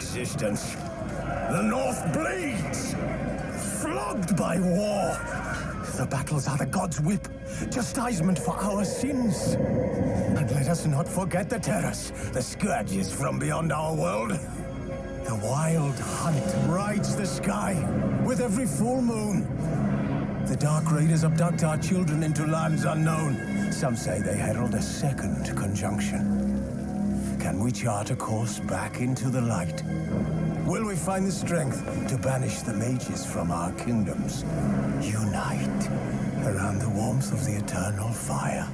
existence. The North bleeds, flogged by war. The battles are the gods' whip, chastisement for our sins. And let us not forget the terrors, the scourges from beyond our world. The wild hunt rides the sky with every full moon. The Dark Raiders abduct our children into lands unknown. Some say they herald a second conjunction. Can we chart a course back into the light? Will we find the strength to banish the mages from our kingdoms? Unite around the warmth of the eternal fire.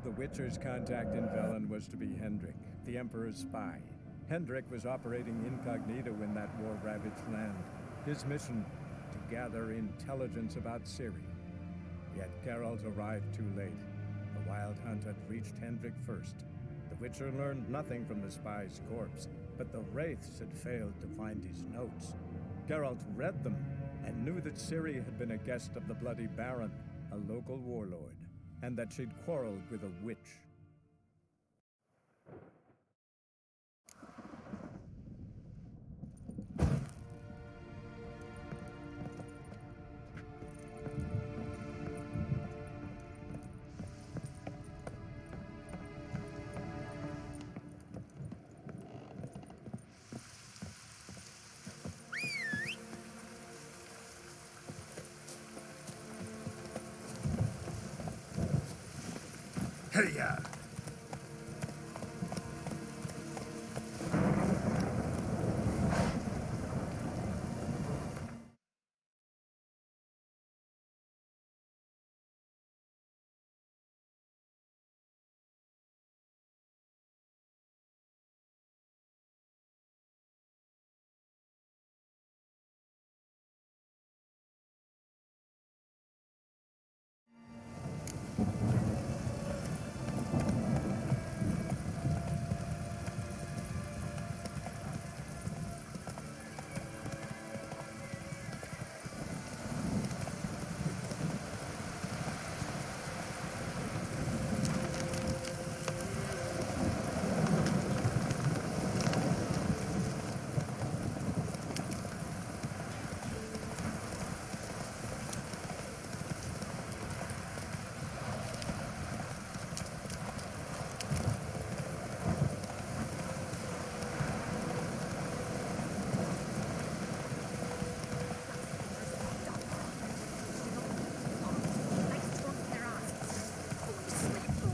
The Witcher's contact in Velen was to be Hendrik, the Emperor's spy. Hendrik was operating incognito in that war-ravaged land. His mission, to gather intelligence about Ciri. Yet Geralt arrived too late. The Wild Hunt had reached Hendrik first. The Witcher learned nothing from the spy's corpse, but the Wraiths had failed to find his notes. Geralt read them and knew that Ciri had been a guest of the Bloody Baron, a local warlord, and that she'd quarreled with a witch. Hey-ya!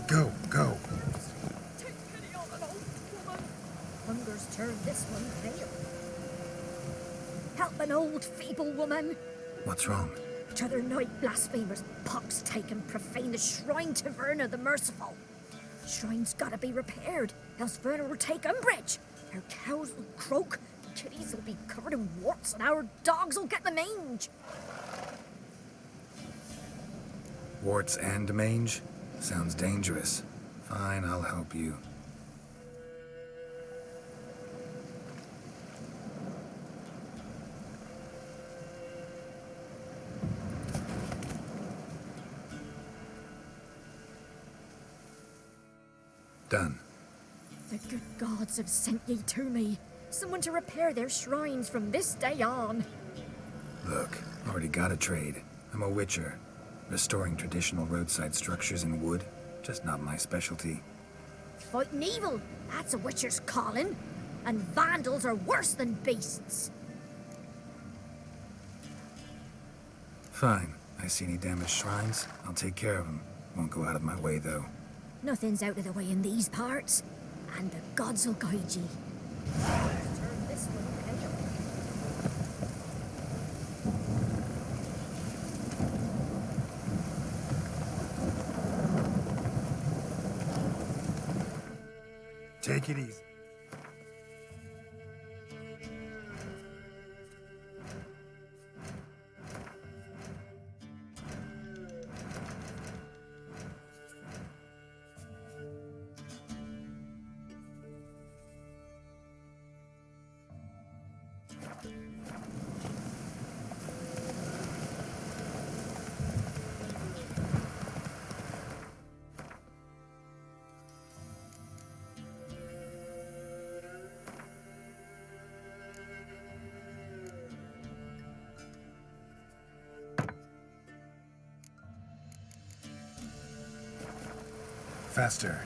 Go, go. Take pity on an old woman. Hunger's turned this one pale. Help an old feeble woman. What's wrong? T'other night blasphemers pox take and profane the shrine to Verna the Merciful. Shrine's gotta be repaired, else Verna will take umbrage. Our cows will croak, kitties will be covered in warts, and our dogs will get the mange. Warts and mange? Sounds dangerous. Fine, I'll help you. Done. The good gods have sent ye to me. Someone to repair their shrines from this day on. Look, already got a trade. I'm a witcher. Restoring traditional roadside structures in wood, just not my specialty. Fighting evil, that's a witcher's calling. And vandals are worse than beasts. Fine. I see any damaged shrines, I'll take care of them. Won't go out of my way, though. Nothing's out of the way in these parts, and the gods will guide ye. Turn this one pale. Take it easy. Faster.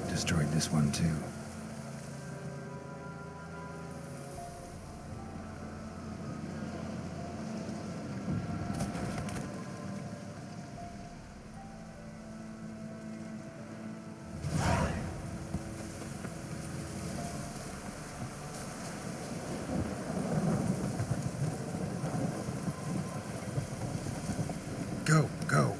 Destroyed this one too. Go, go.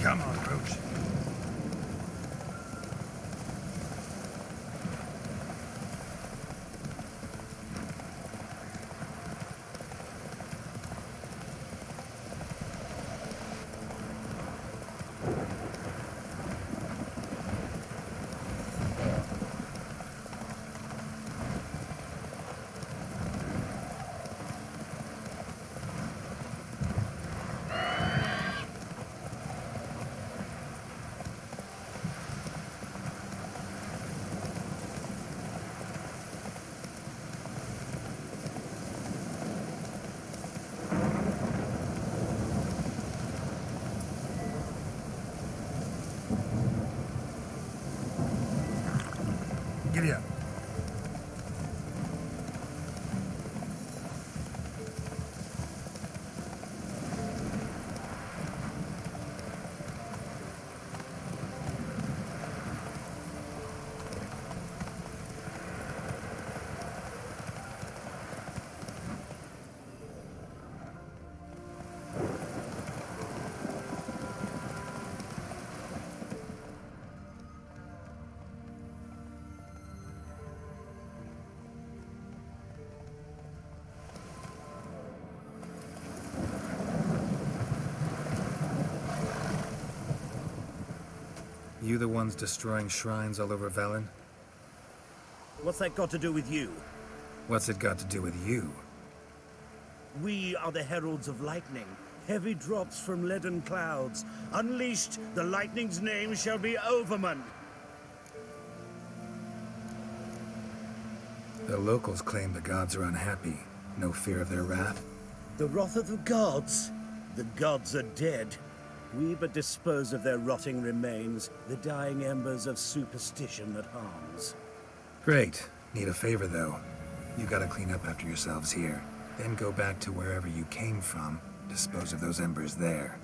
Come on, Roach. Giddy up. You the ones destroying shrines all over Velen? What's that got to do with you? What's it got to do with you? We are the heralds of lightning. Heavy drops from leaden clouds. Unleashed, the lightning's name shall be Overman. The locals claim the gods are unhappy. No fear of their wrath? The wrath of the gods? The gods are dead. We but dispose of their rotting remains, the dying embers of superstition that harms. Great. Need a favor, though. You gotta clean up after yourselves here. Then go back to wherever you came from. Dispose of those embers there.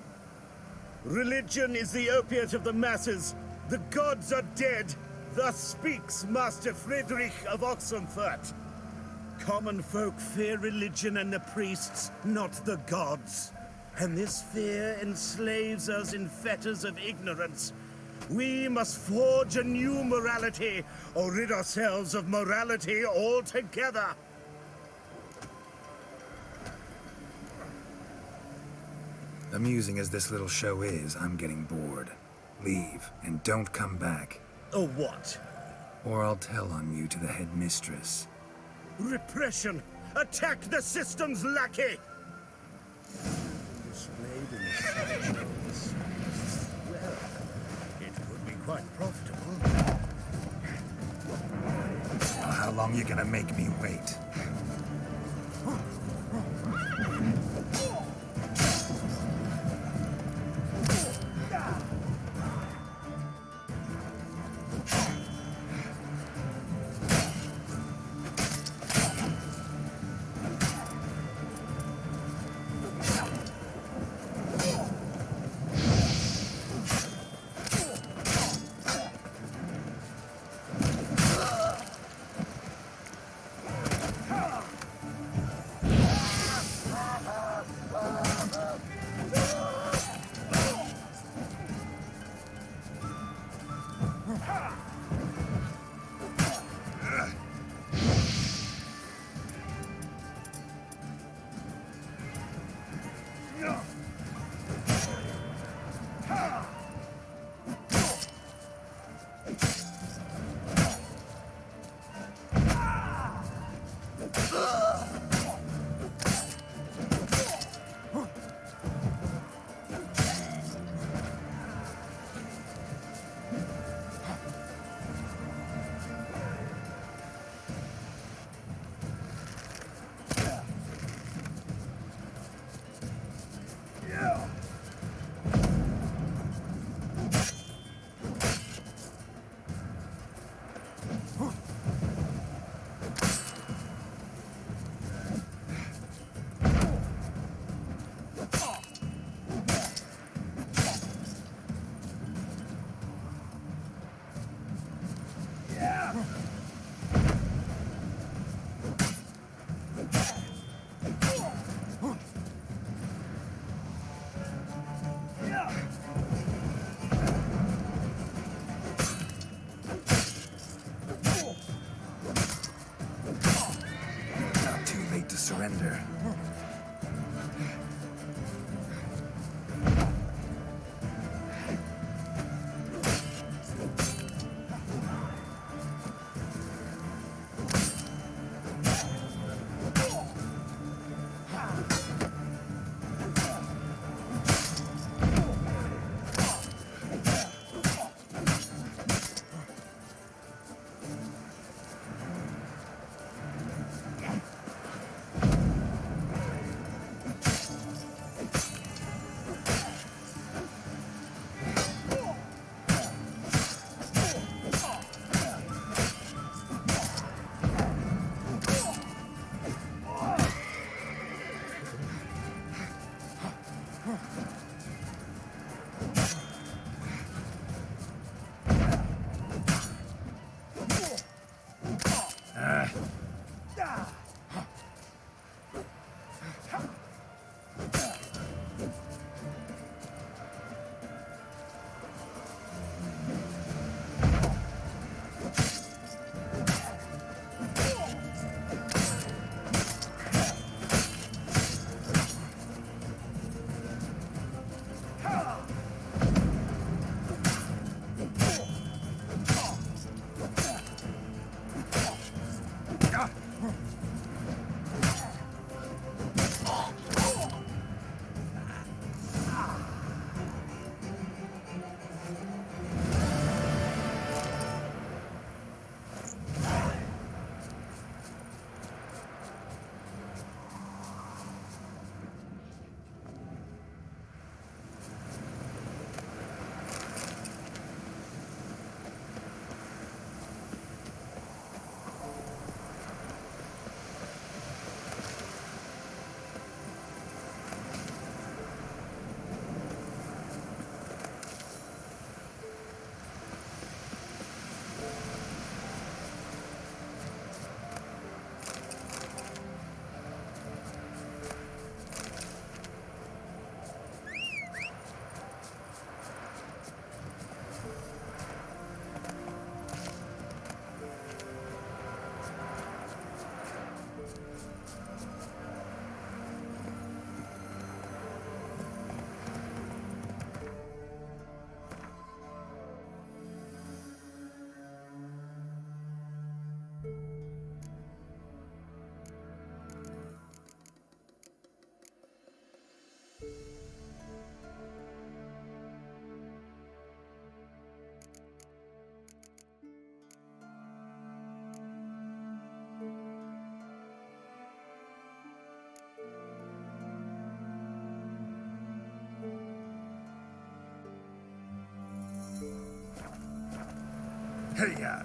Religion is the opiate of the masses. The gods are dead. Thus speaks Master Friedrich of Oxenfurt. Common folk fear religion and the priests, not the gods. And this fear enslaves us in fetters of ignorance. We must forge a new morality, or rid ourselves of morality altogether. Amusing as this little show is, I'm getting bored. Leave, and don't come back. Or what? Or I'll tell on you to the headmistress. Repression! Attack the system's lackey! Displayed in the sideshows. Well, it could be quite profitable. Well, how long you gonna make me wait? Surrender. Hey-ya!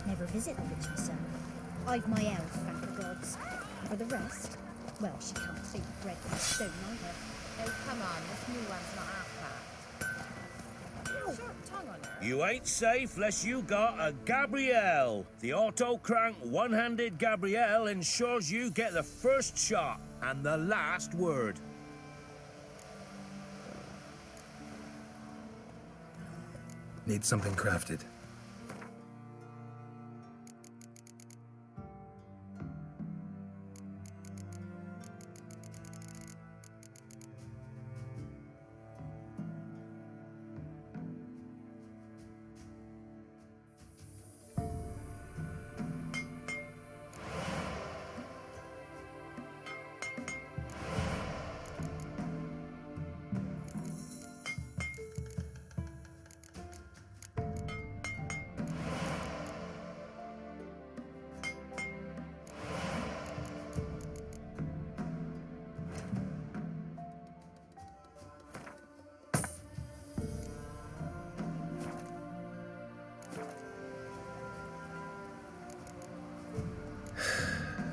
Never visit the witch myself. I've my elf, thank the gods. For the rest, well, she can't take bread with a stone either. Oh, come on, this new one's not out bad. Sharp tongue on her. You ain't safe unless you got a Gabrielle. The auto-crank one-handed Gabrielle ensures you get the first shot and the last word. Need something crafted.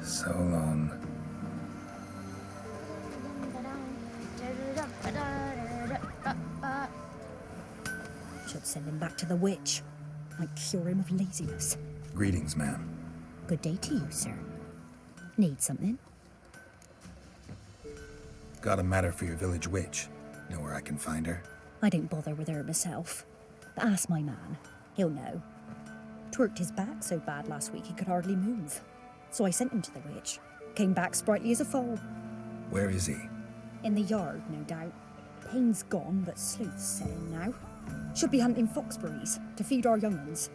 So long. Should send him back to the witch. Might cure him of laziness. Greetings, ma'am. Good day to you, sir. Need something? Got a matter for your village witch. Know where I can find her? I don't bother with her myself. But ask my man. He'll know. Twerked his back so bad last week he could hardly move. So I sent him to the witch. Came back sprightly as a foal. Where is he? In the yard, no doubt. Pain's gone, but sleuth's set in now. Should be hunting foxberries to feed our young ones.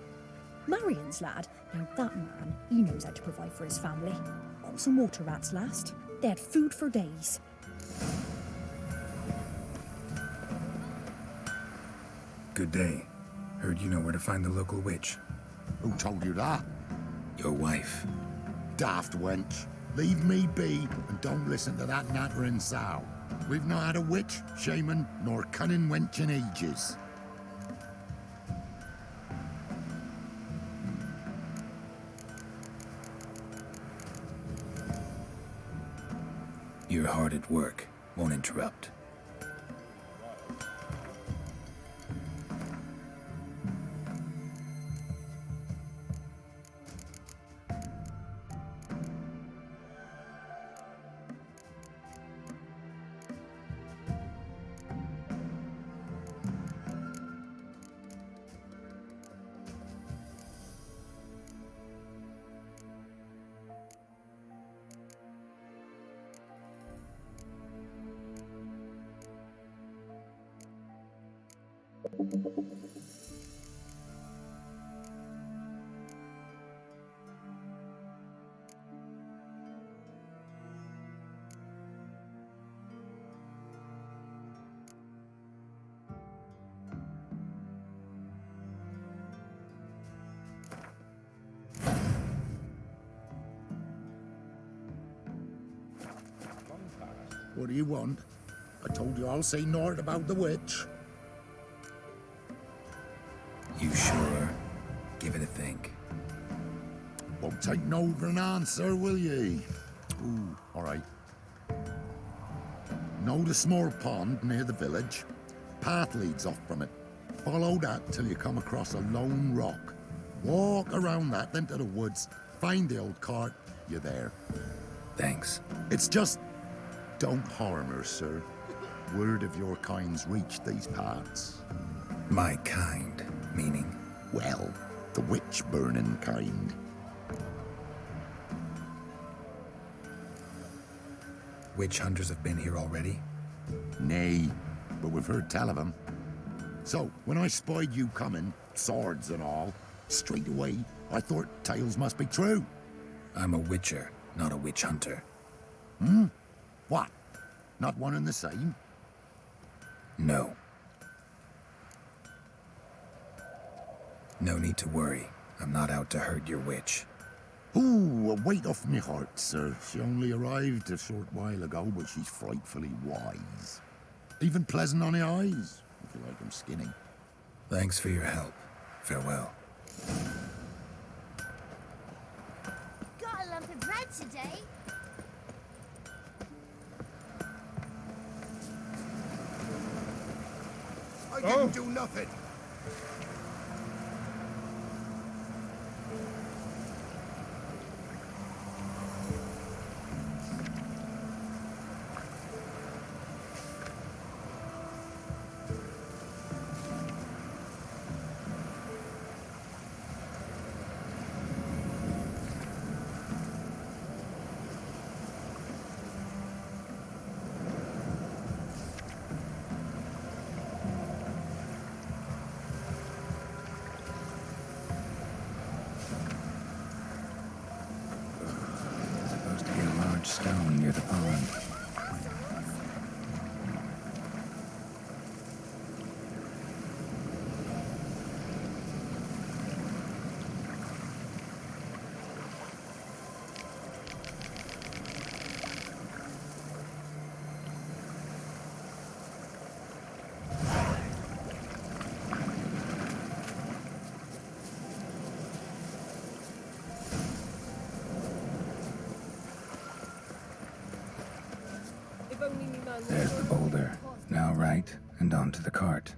Marion's lad, now that man, he knows how to provide for his family. Got some water rats last. They had food for days. Good day. Heard you know where to find the local witch. Who told you that? Your wife. Daft wench. Leave me be and don't listen to that nattering sow. We've not had a witch, shaman, nor cunning wench in ages. You're hard at work. Won't interrupt. What do you want? I told you I'll say naught about the witch. You sure? Give it a think. Won't take no for an answer, will ye? Ooh, all right. Know the small pond near the village? Path leads off from it. Follow that till you come across a lone rock. Walk around that, then to the woods. Find the old cart. You're there. Thanks. It's just... don't harm her, sir. Word of your kind's reached these parts. My kind, meaning? Well, the witch-burning kind. Witch hunters have been here already? Nay, but we've heard tell of them. So, when I spied you coming, swords and all, straight away I thought tales must be true. I'm a witcher, not a witch hunter. What? Not one and the same? No. No need to worry. I'm not out to hurt your witch. Ooh, a weight off me heart, sir. She only arrived a short while ago, but she's frightfully wise. Even pleasant on the eyes, if you like them skinny. Thanks for your help. Farewell. Got a lump of bread today? I didn't do nothing. Supposed to be a large stone near the pond. There's the boulder. Now right, and onto the cart.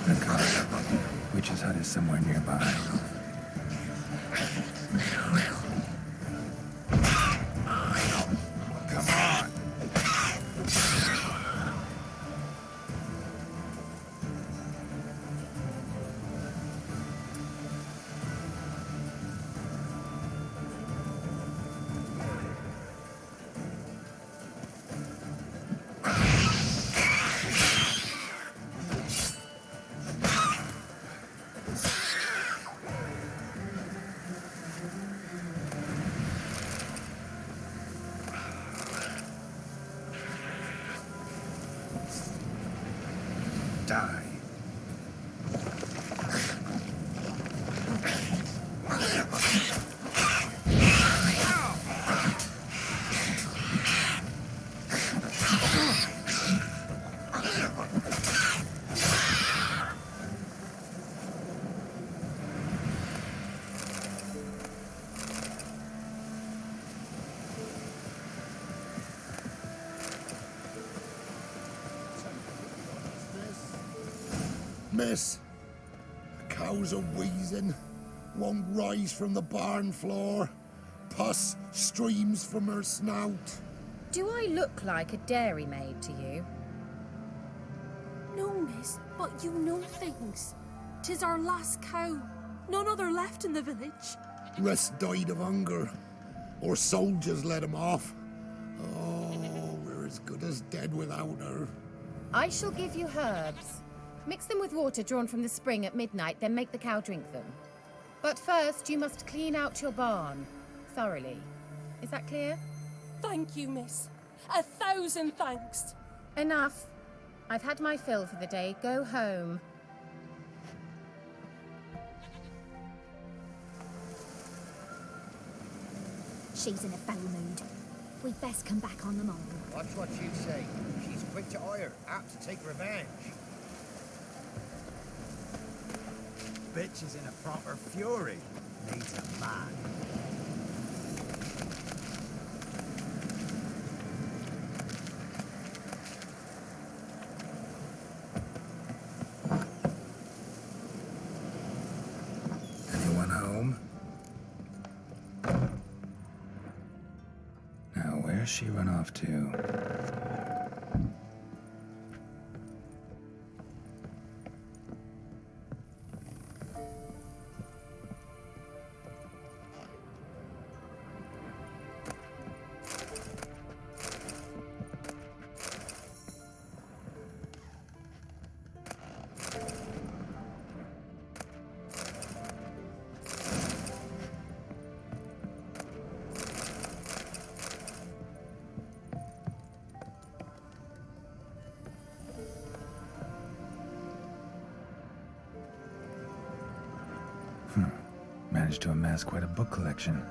The cart. Witch's hut is somewhere nearby. Come on! Die. Miss, the cows are wheezing, won't rise from the barn floor. Pus streams from her snout. Do I look like a dairymaid to you? No, miss, but you know things. 'Tis our last cow. None other left in the village. Rest died of hunger. Or soldiers let him off. Oh, we're as good as dead without her. I shall give you herbs. Mix them with water drawn from the spring at midnight, then make the cow drink them. But first, you must clean out your barn. Thoroughly. Is that clear? Thank you, miss. 1,000 thanks. Enough. I've had my fill for the day. Go home. She's in a foul mood. We'd best come back on the morrow. Watch what you say. She's quick to ire, apt to take revenge. Bitch is in a proper fury. Needs a man. Anyone home? Now, where's she run off to? Managed to amass quite a book collection.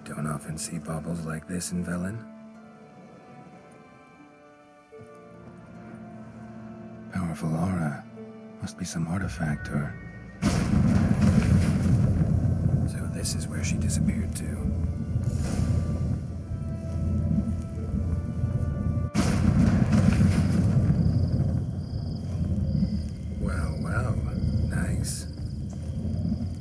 Don't often see baubles like this in Velen. Powerful aura. Must be some artifact or... So this is where she disappeared to. Well, well. Nice.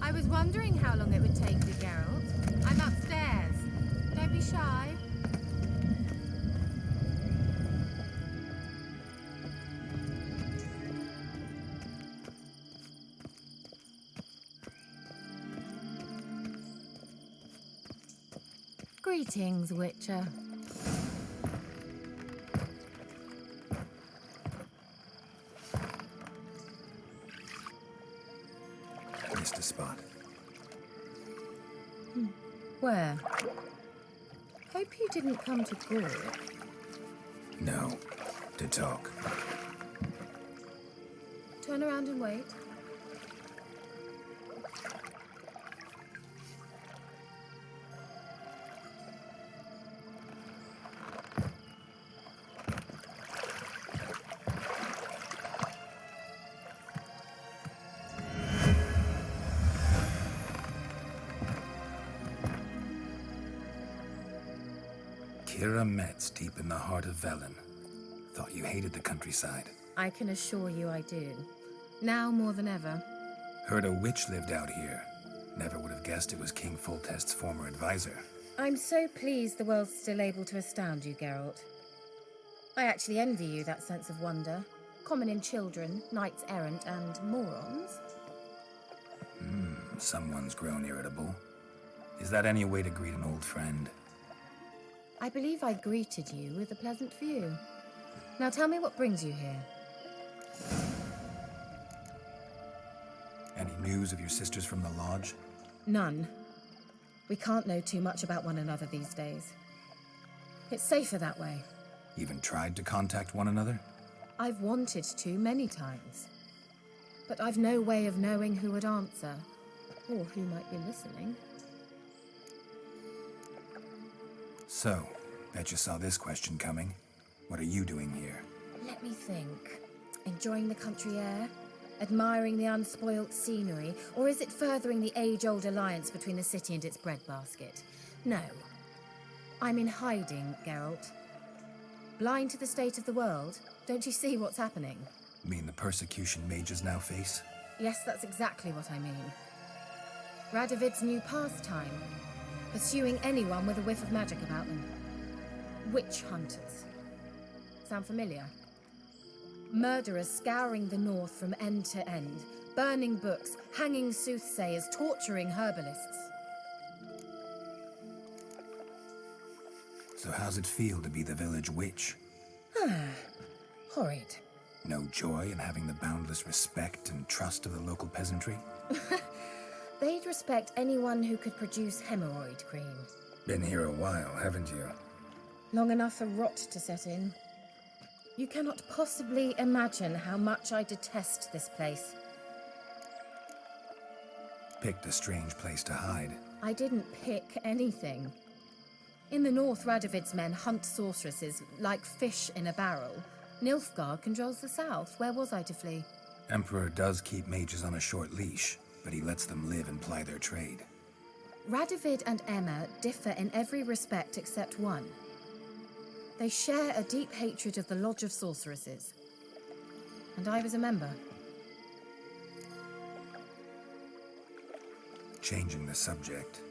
I was wondering how long it would take you, Geralt. I'm upstairs. Don't be shy. Greetings, Witcher. Missed a spot. Where? Hope you didn't come to Gore. No. To talk. Turn around and wait. Kira Metz, deep in the heart of Velen. Thought you hated the countryside. I can assure you I do. Now more than ever. Heard a witch lived out here. Never would have guessed it was King Foltest's former advisor. I'm so pleased the world's still able to astound you, Geralt. I actually envy you that sense of wonder. Common in children, knights errant, and morons. Someone's grown irritable. Is that any way to greet an old friend? I believe I greeted you with a pleasant view. Now tell me what brings you here. Any news of your sisters from the lodge? None. We can't know too much about one another these days. It's safer that way. Even tried to contact one another? I've wanted to many times. But I've no way of knowing who would answer, or who might be listening. So, bet you saw this question coming. What are you doing here? Let me think. Enjoying the country air? Admiring the unspoilt scenery? Or is it furthering the age-old alliance between the city and its breadbasket? No. I'm in hiding, Geralt. Blind to the state of the world? Don't you see what's happening? Mean the persecution mages now face? Yes, that's exactly what I mean. Radovid's new pastime. Pursuing anyone with a whiff of magic about them. Witch hunters. Sound familiar? Murderers scouring the north from end to end, burning books, hanging soothsayers, torturing herbalists. So how's it feel to be the village witch? Horrid. No joy in having the boundless respect and trust of the local peasantry? They'd respect anyone who could produce hemorrhoid cream. Been here a while, haven't you? Long enough for rot to set in. You cannot possibly imagine how much I detest this place. Picked a strange place to hide. I didn't pick anything. In the north, Radovid's men hunt sorceresses like fish in a barrel. Nilfgaard controls the south. Where was I to flee? Emperor does keep mages on a short leash, but he lets them live and ply their trade. Radovid and Emma differ in every respect except one. They share a deep hatred of the Lodge of Sorceresses. And I was a member. Changing the subject.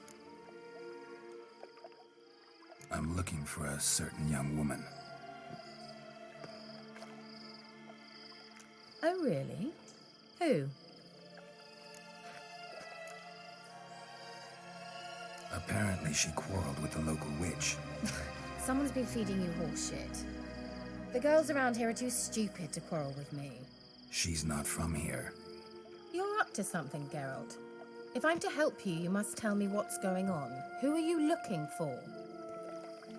I'm looking for a certain young woman. Oh, really? Who? Apparently she quarreled with the local witch. Someone's been feeding you horseshit. The girls around here are too stupid to quarrel with me. She's not from here. You're up to something, Geralt. If I'm to help you, you must tell me what's going on. Who are you looking for?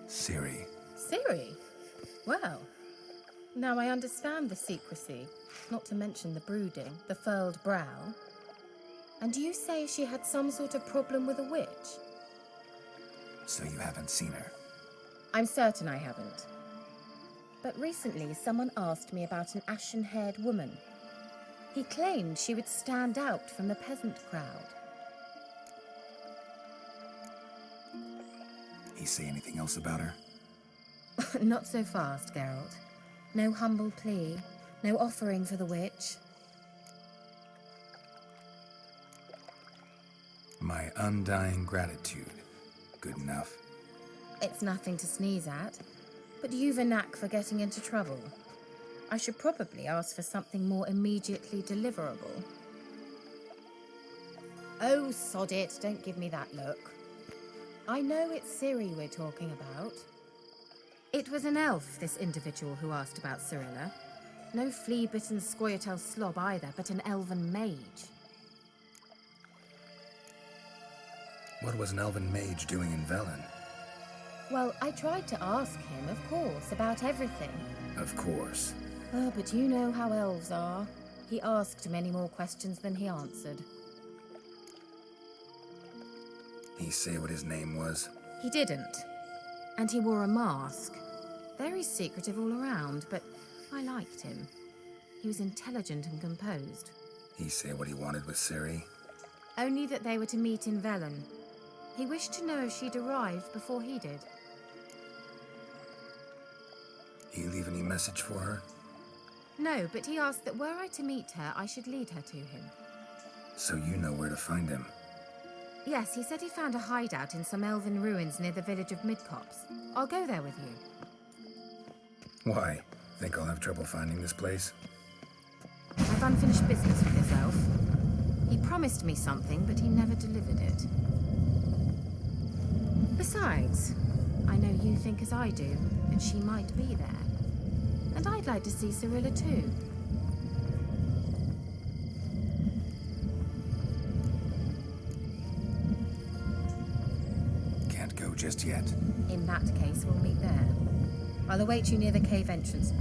Ciri. Ciri? Well, now I understand the secrecy, not to mention the brooding, the furled brow. And you say she had some sort of problem with a witch? So you haven't seen her? I'm certain I haven't. But recently, someone asked me about an ashen-haired woman. He claimed she would stand out from the peasant crowd. He say anything else about her? Not so fast, Geralt. No humble plea, no offering for the witch. My undying gratitude. Good enough. It's nothing to sneeze at, but you've a knack for getting into trouble. I should probably ask for something more immediately deliverable. Oh, sod it, don't give me that look. I know it's Ciri we're talking about. It was an elf, this individual who asked about Cirilla. No flea-bitten Scoia'tael slob either, but an elven mage. What was an elven mage doing in Velen? Well, I tried to ask him, of course, about everything. Of course. Oh, but you know how elves are. He asked many more questions than he answered. He say what his name was? He didn't. And he wore a mask. Very secretive all around, but I liked him. He was intelligent and composed. He say what he wanted with Ciri? Only that they were to meet in Velen. He wished to know if she'd arrived before he did. He leave any message for her? No, but he asked that were I to meet her, I should lead her to him. So you know where to find him? Yes, he said he found a hideout in some elven ruins near the village of Midcopse. I'll go there with you. Why? Think I'll have trouble finding this place? I've unfinished business with this elf. He promised me something, but he never delivered it. Besides, I know you think as I do, that she might be there. And I'd like to see Cirilla too. Can't go just yet. In that case, we'll meet there. I'll await you near the cave entrance.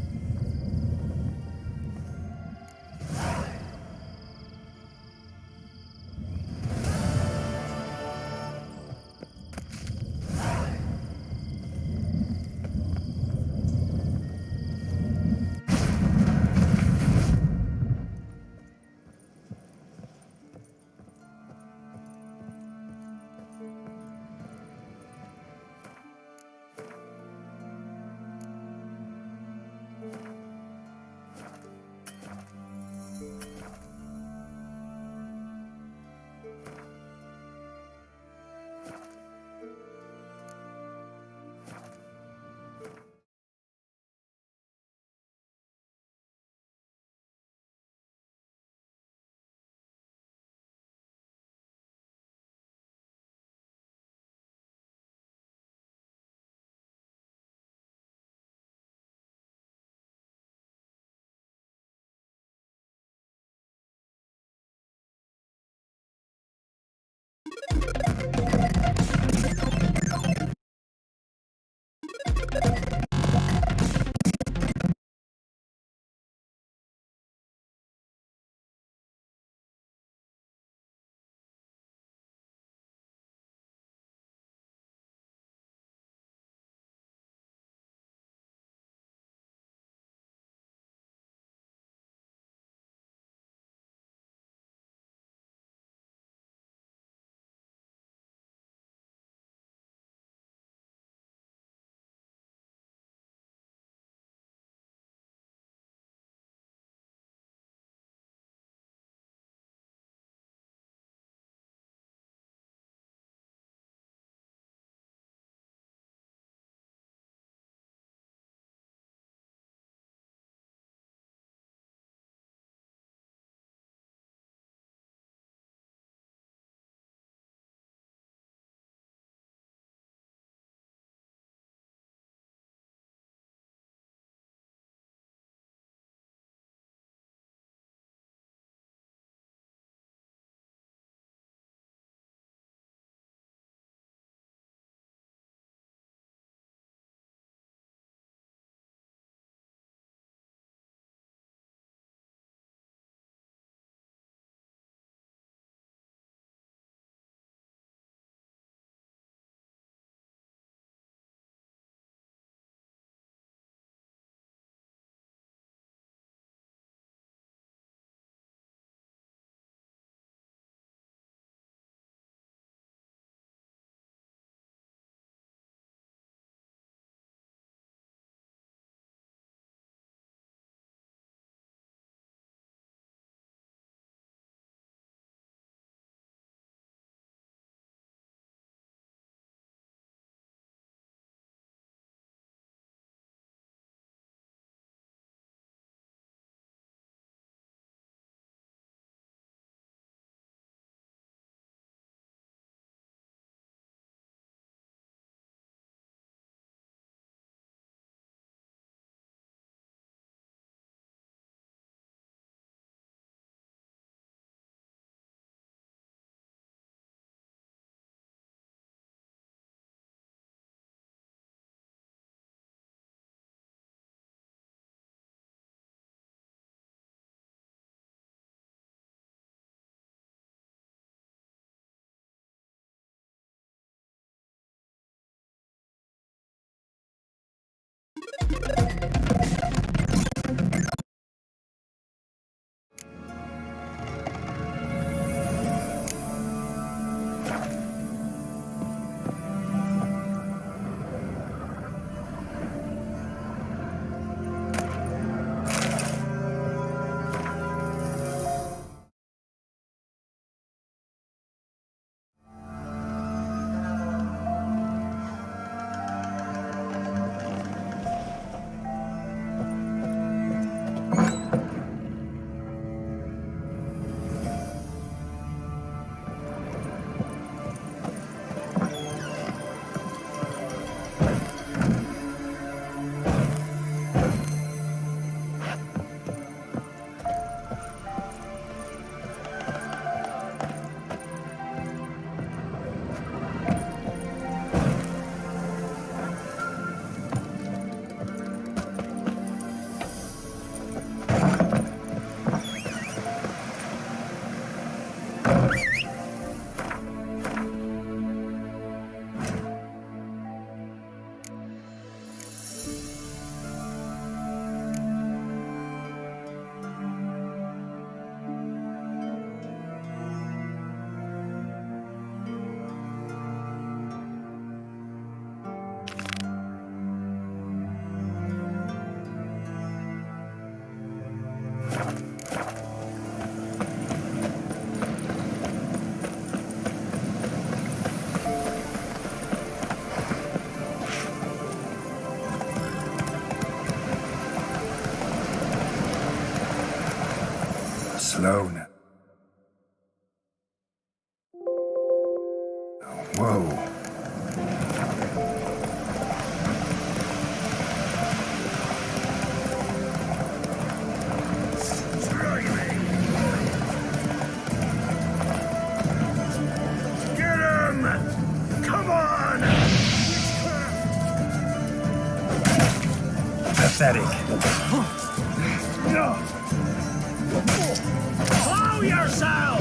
Slow now. Whoa. Get him! Come on! Pathetic. Blow yourself!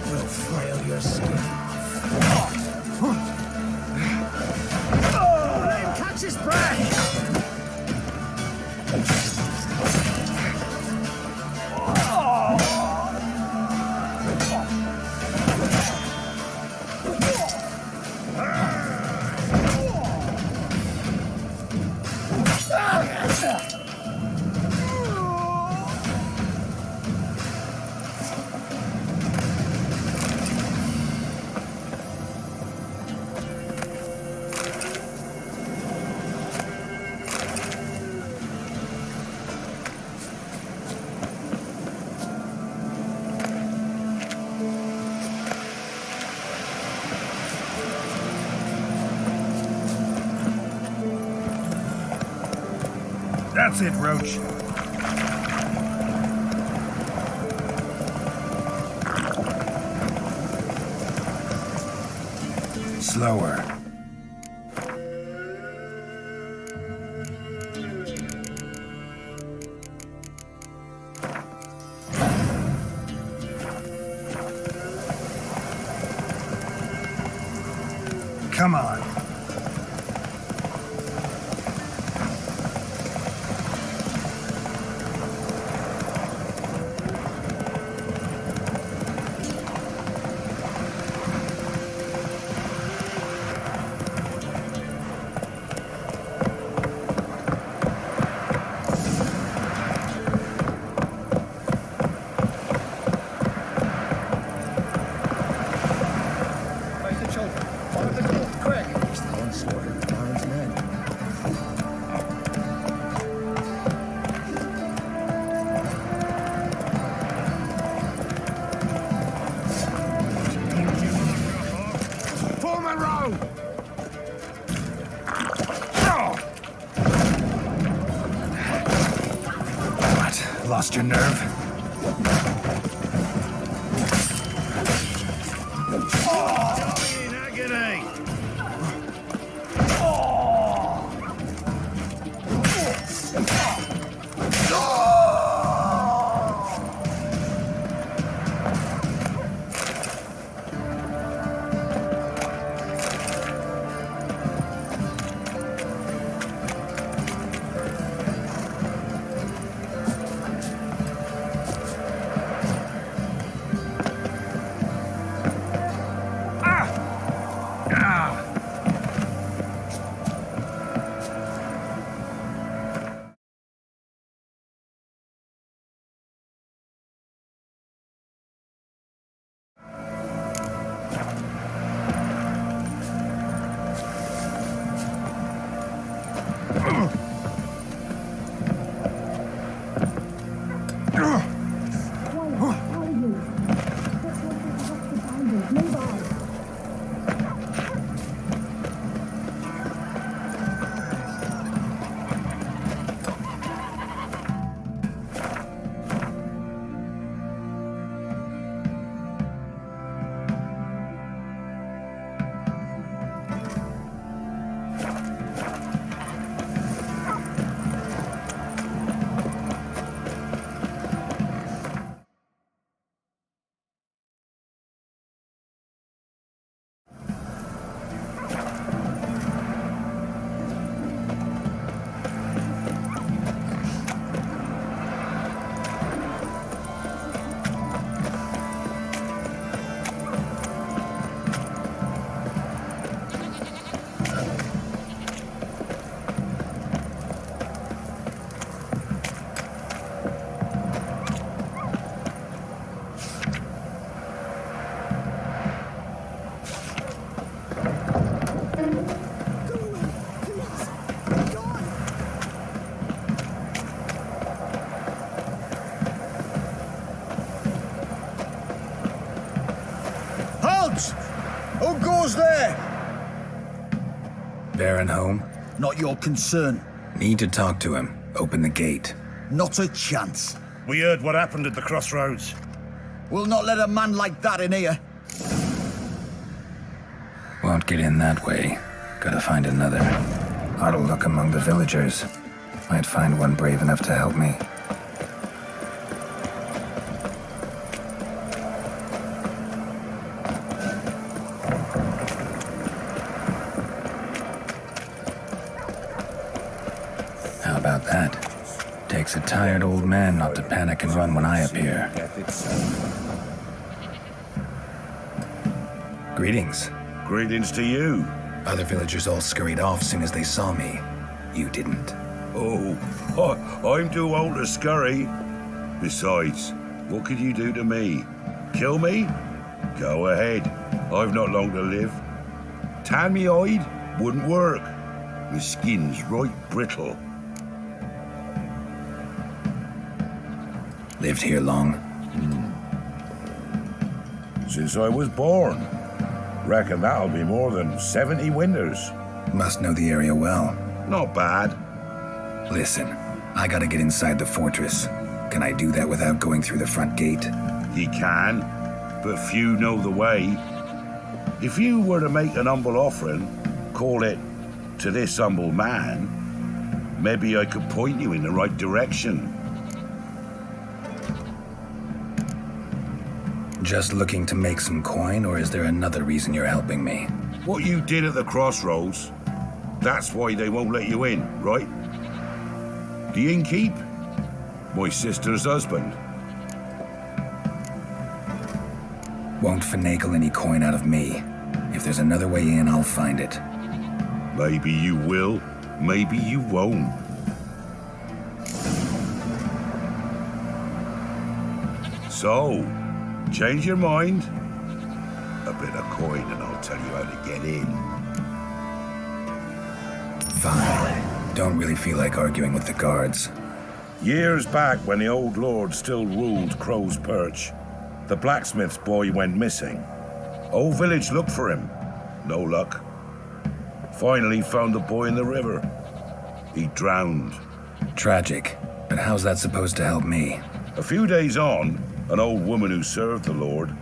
We'll frail your skin. Let him catch his breath! That's it, Roach. Slower. Come on. Where's the children? One of the door, quick! He's the one slaughtered the Baron's men. Form a row! What? Lost your nerve? Die in agony! gods! Who goes there? Baron home? Not your concern. Need to talk to him. Open the gate. Not a chance. We heard what happened at the crossroads. We'll not let a man like that in here. Won't get in that way. Gotta find another. Ought to look among the villagers. Might find one brave enough to help me. How about that? Takes a tired old man not to panic and run when I appear. Greetings. Greetings to you. Other villagers all scurried off soon as they saw me. You didn't. Oh, I'm too old to scurry. Besides, what could you do to me? Kill me? Go ahead. I've not long to live. Tan me hide? Wouldn't work. My skin's right brittle. Lived here long? Since I was born. Reckon that'll be more than 70 winters. Must know the area well. Not bad. Listen, I gotta get inside the fortress. Can I do that without going through the front gate? Ye can, but few know the way. If you were to make an humble offering, call it, to this humble man, maybe I could point you in the right direction. Just looking to make some coin, or is there another reason you're helping me? What you did at the crossroads, that's why they won't let you in, right? The innkeep? My sister's husband. Won't finagle any coin out of me. If there's another way in, I'll find it. Maybe you will, maybe you won't. So, change your mind? A bit of coin and I'll tell you how to get in. Fine. Don't really feel like arguing with the guards. Years back, when the old lord still ruled Crow's Perch, the blacksmith's boy went missing. Whole village looked for him. No luck. Finally found the boy in the river. He drowned. Tragic. But how's that supposed to help me? A few days on, an old woman who served the lord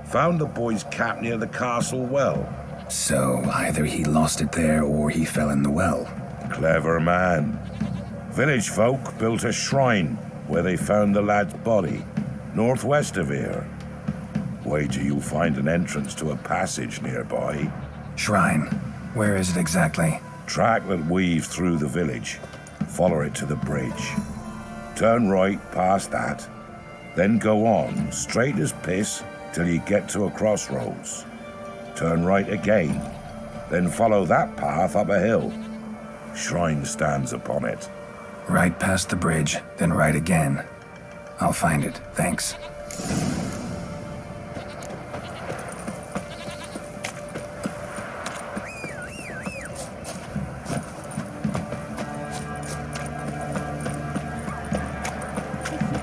found the boy's cap near the castle well. So, either he lost it there or he fell in the well. Clever man. Village folk built a shrine where they found the lad's body, northwest of here. Wait till you find an entrance to a passage nearby. Shrine? Where is it exactly? Track that weaves through the village. Follow it to the bridge. Turn right past that. Then go on, straight as piss, till you get to a crossroads. Turn right again. Then follow that path up a hill. Shrine stands upon it. Right past the bridge, then right again. I'll find it, thanks.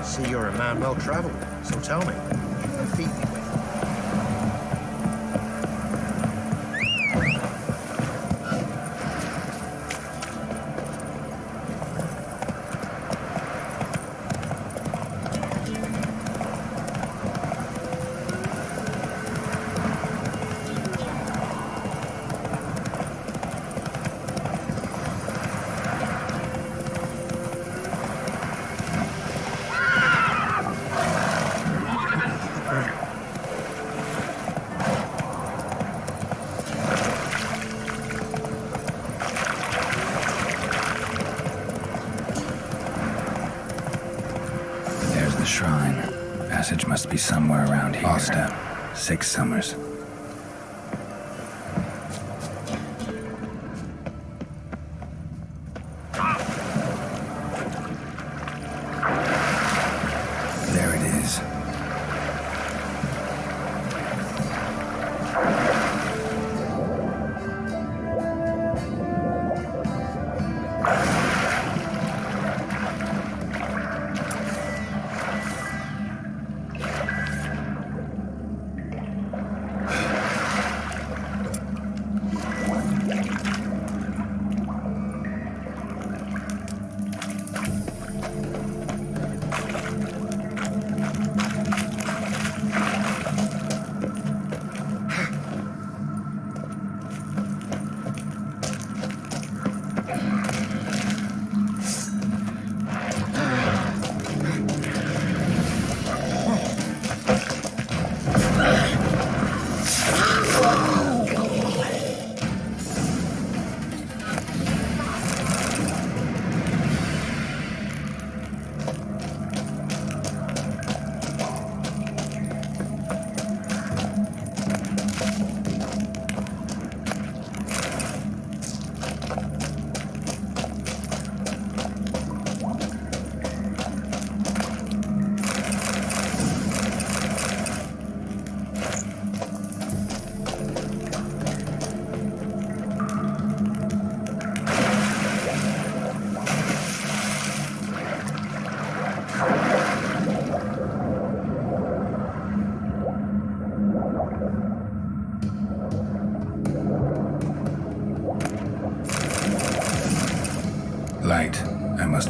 See, you're a man well traveled, so tell me, who can feed me with? Shrine. Passage must be somewhere around here. Step. 6 summers. There it is.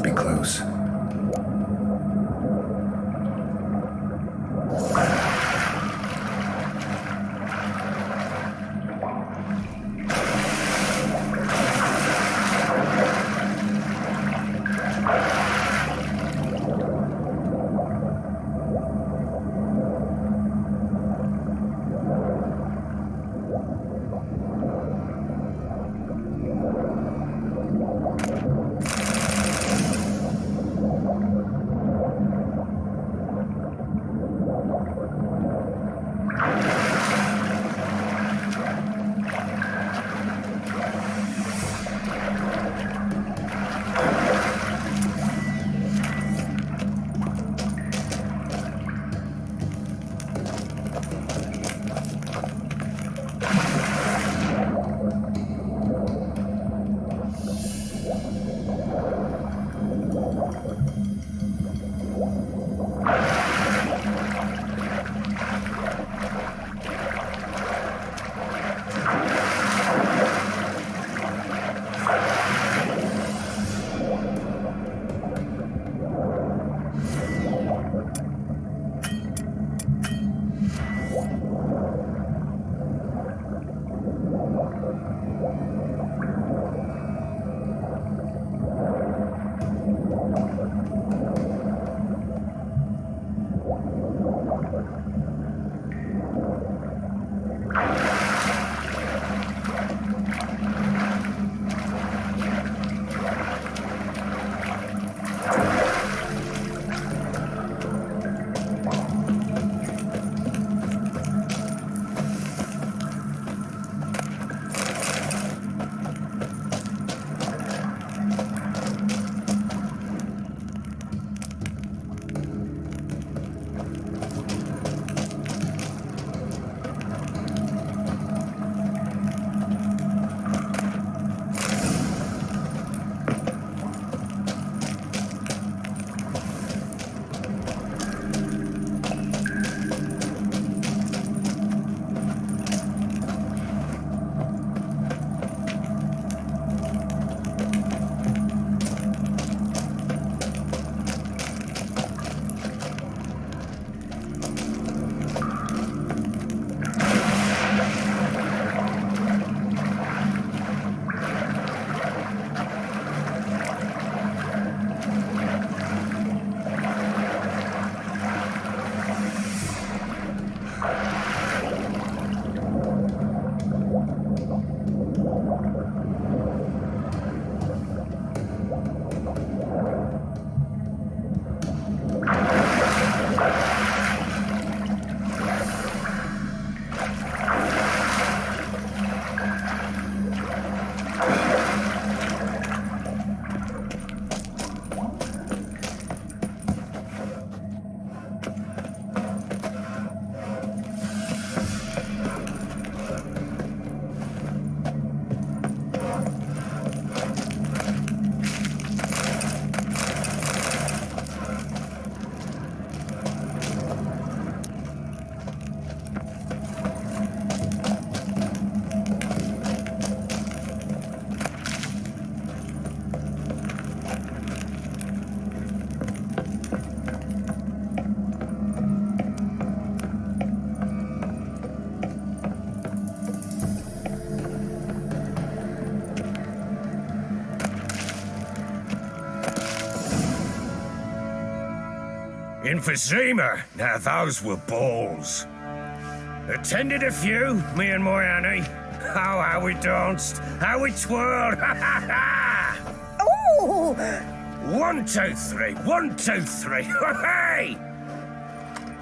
Must be close. Emphysema. Now those were balls. Attended a few, me and my Annie. Oh, how we danced, how we twirled. Oh! 1, 2, 3. 1, 2, 3. Hey!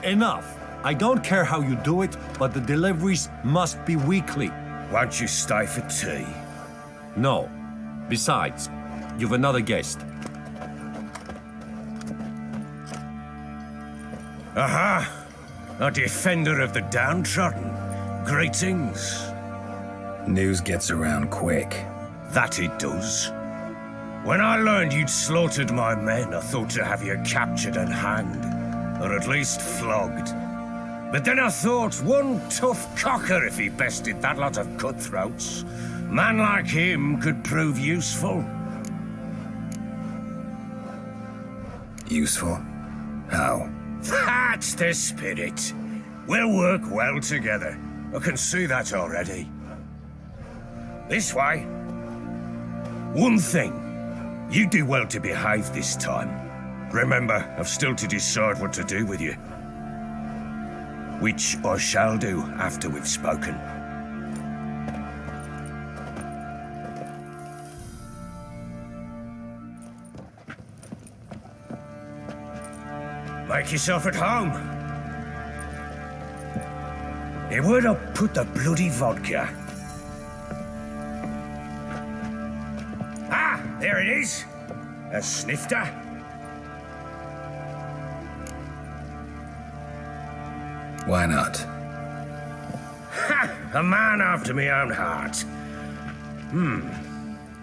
Enough. I don't care how you do it, but the deliveries must be weekly. Won't you stay for tea? No. Besides, you've another guest. Aha! A defender of the downtrodden. Greetings. News gets around quick. That it does. When I learned you'd slaughtered my men, I thought to have you captured and hanged, or at least flogged. But then I thought, one tough cocker if he bested that lot of cutthroats. Man like him could prove useful. Useful? How? That's the spirit. We'll work well together. I can see that already. This way. One thing. You do well to behave this time. Remember, I've still to decide what to do with you. Which I shall do after we've spoken. Make yourself at home. Hey, where'd I put the bloody vodka? Ah, there it is. A snifter. Why not? Ha! A man after my own heart.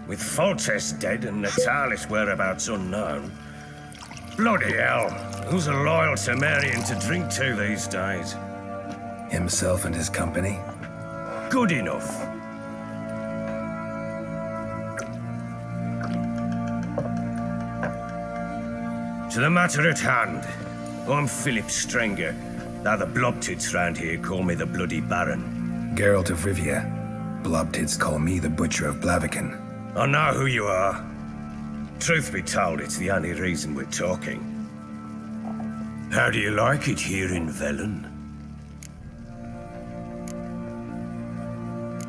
With Foltest dead and Natalis' whereabouts unknown. Bloody hell. Who's loyal to Marion to drink to these days? Himself and his company? Good enough. To the matter at hand. I'm Philip Strenger. Now the Blobtits round here call me the Bloody Baron. Geralt of Rivia. Blobtits call me the Butcher of Blaviken. I know who you are. Truth be told, it's the only reason we're talking. How do you like it here in Velen?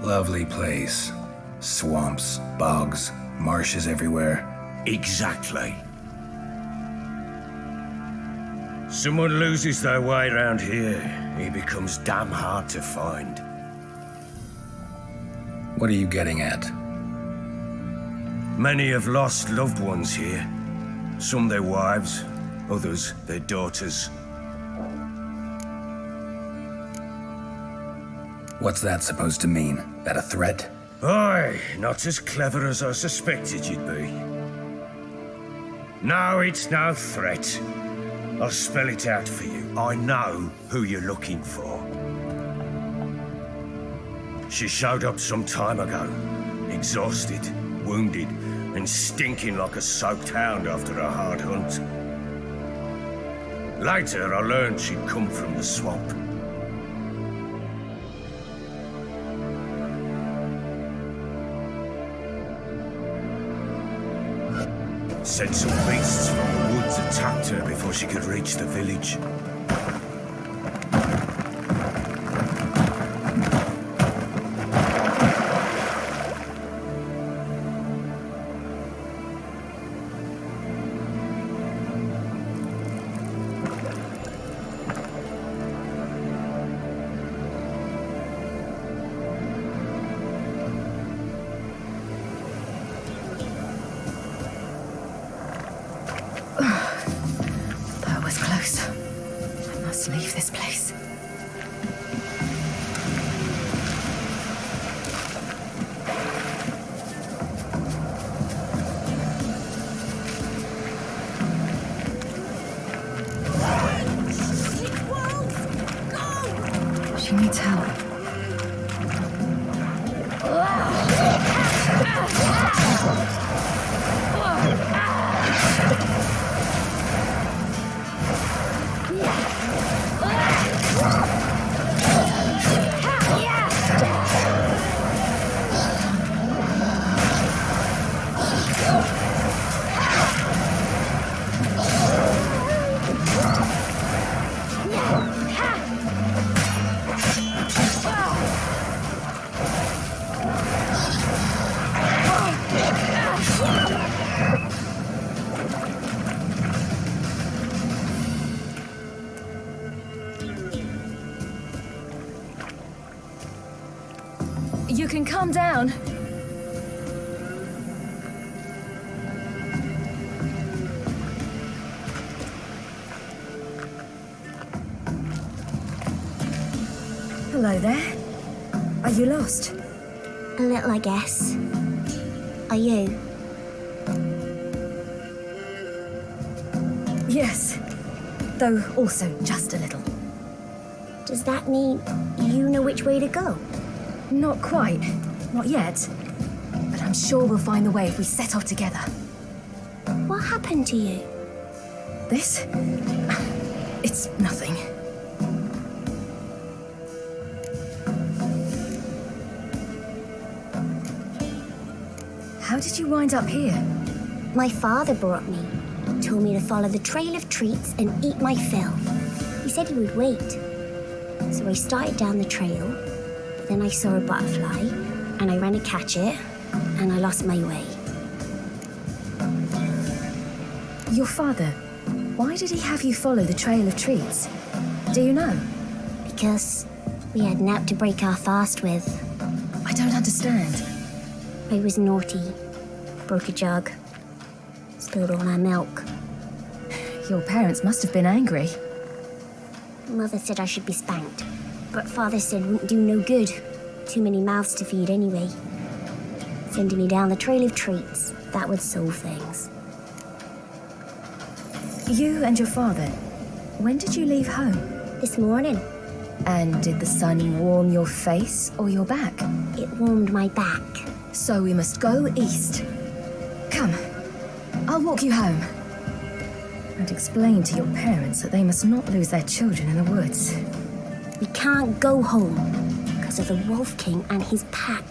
Lovely place. Swamps, bogs, marshes everywhere. Exactly. Someone loses their way around here, he becomes damn hard to find. What are you getting at? Many have lost loved ones here. Some their wives, others their daughters. What's that supposed to mean? That a threat? Aye, not as clever as I suspected you'd be. No, it's no threat. I'll spell it out for you. I know who you're looking for. She showed up some time ago, exhausted, wounded, and stinking like a soaked hound after a hard hunt. Later, I learned she'd come from the swamp. Said some beasts from the woods attacked her before she could reach the village. That was close. I must leave this place. She needs help. You can calm down. Hello there. Are you lost? A little, I guess. Are you? Yes. Though also just a little. Does that mean you know which way to go? Not quite. Not yet. But I'm sure we'll find the way if we set off together. What happened to you? This? It's nothing. How did you wind up here? My father brought me. Told me to follow the trail of treats and eat my fill. He said he would wait. So I started down the trail, but then I saw a butterfly, and I ran to catch it, and I lost my way. Your father, why did he have you follow the trail of treats? Do you know? Because we had naught to break our fast with. I don't understand. I was naughty. Broke a jug. Spilled all our milk. Your parents must have been angry. Mother said I should be spanked, but Father said wouldn't do no good. Too many mouths to feed anyway. Sending me down the trail of treats, that would solve things. You and your father, when did you leave home? This morning. And did the sun warm your face or your back? It warmed my back. So we must go east. Come, I'll walk you home. And explain to your parents that they must not lose their children in the woods. We can't go home because of the Wolf King and his pack.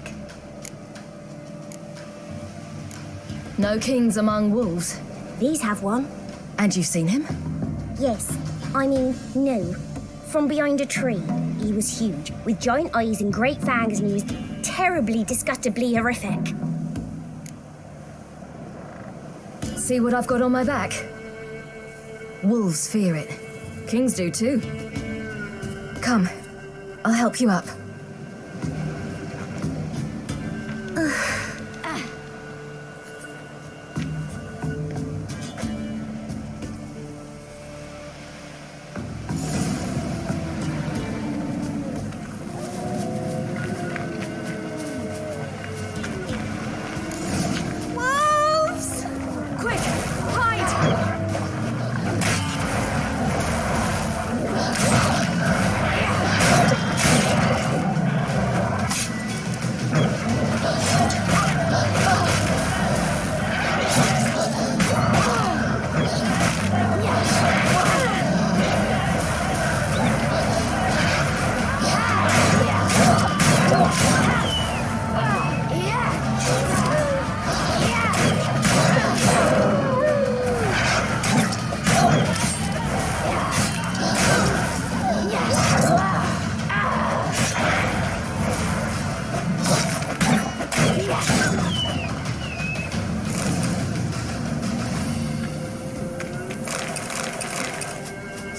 No kings among wolves. These have one. And you've seen him? Yes. I mean, no. From behind a tree. He was huge, with giant eyes and great fangs, and he was terribly, disgustingly horrific. See what I've got on my back? Wolves fear it. Kings do too. Come, I'll help you up.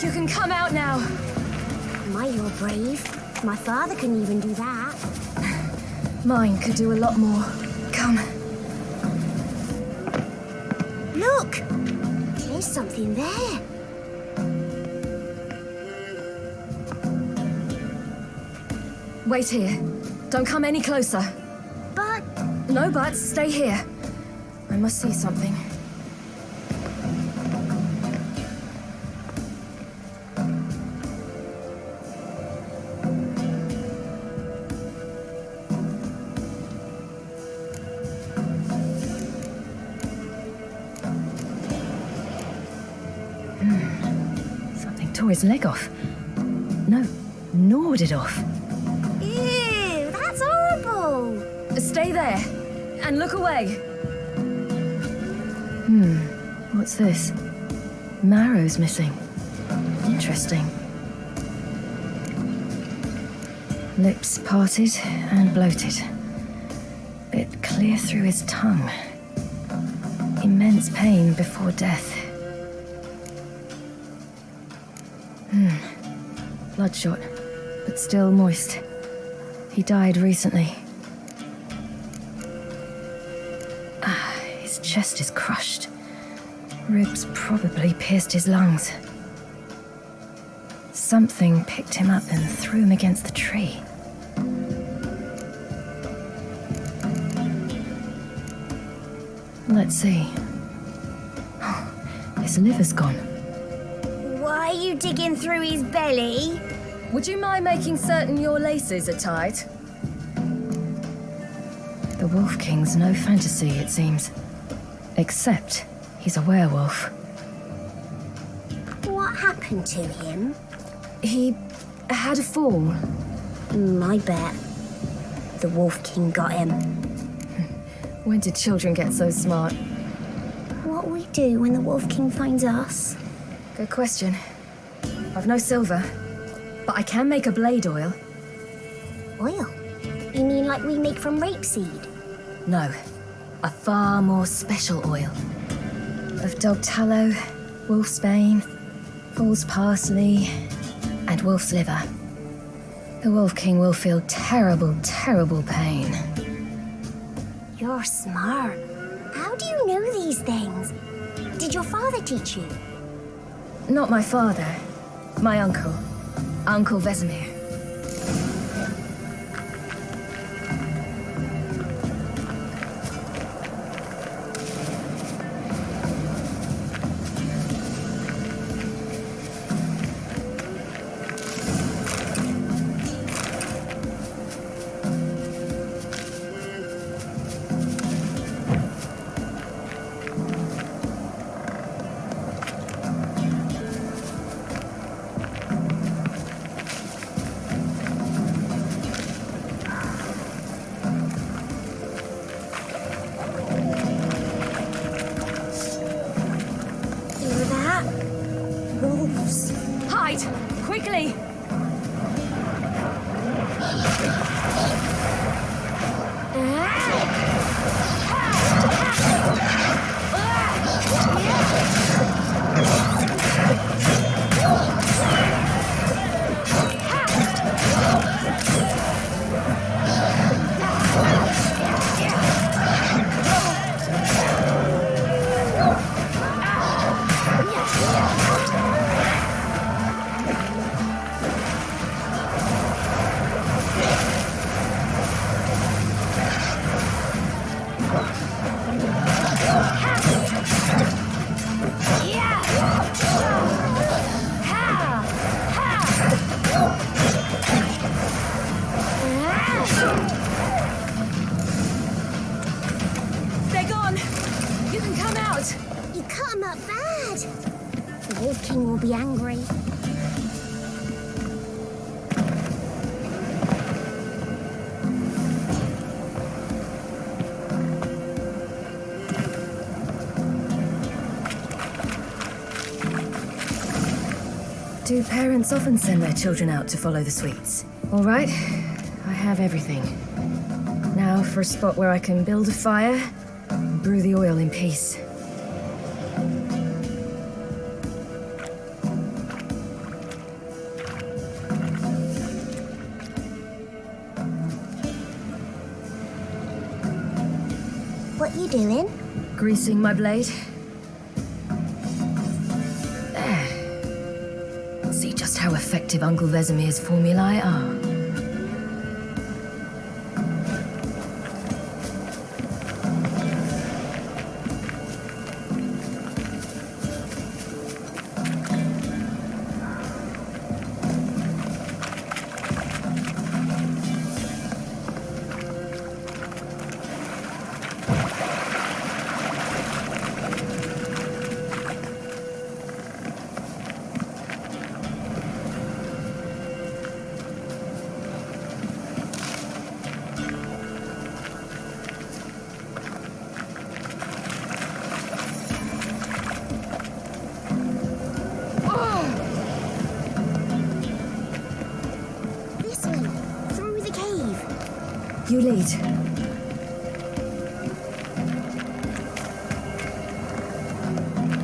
You can come out now. My, you're brave. My father couldn't even do that. Mine could do a lot more. Come. Look! There's something there. Wait here. Don't come any closer. But... No buts. Stay here. I must see something. Something tore his leg off. No, gnawed it off. Ew, that's horrible! Stay there, and look away. What's this? Marrow's missing. Interesting. Lips parted and bloated. Bit clear through his tongue. Immense pain before death. Bloodshot, but still moist. He died recently. His chest is crushed. Ribs probably pierced his lungs. Something picked him up and threw him against the tree. Let's see. His liver's gone. Why are you digging through his belly? Would you mind making certain your laces are tight? The Wolf King's no fantasy, it seems. Except he's a werewolf. happened to him? He had a fall. I bet. The Wolf King got him. When did children get so smart? What'll we do when the Wolf King finds us? Good question. I've no silver, but I can make a blade oil. Oil? You mean like we make from rapeseed? No, a far more special oil. Of dog tallow, wolfsbane, fool's parsley, and wolf's liver. The Wolf King will feel terrible, terrible pain. You're smart. How do you know these things? Did your father teach you? Not my father. My uncle. Uncle Vesemir. Quickly! Be angry. Do parents often send their children out to follow the sweets? All right, I have everything. Now for a spot where I can build a fire and brew the oil in peace. What you doing? Greasing my blade. There. See just how effective Uncle Vesemir's formulae are. You lead.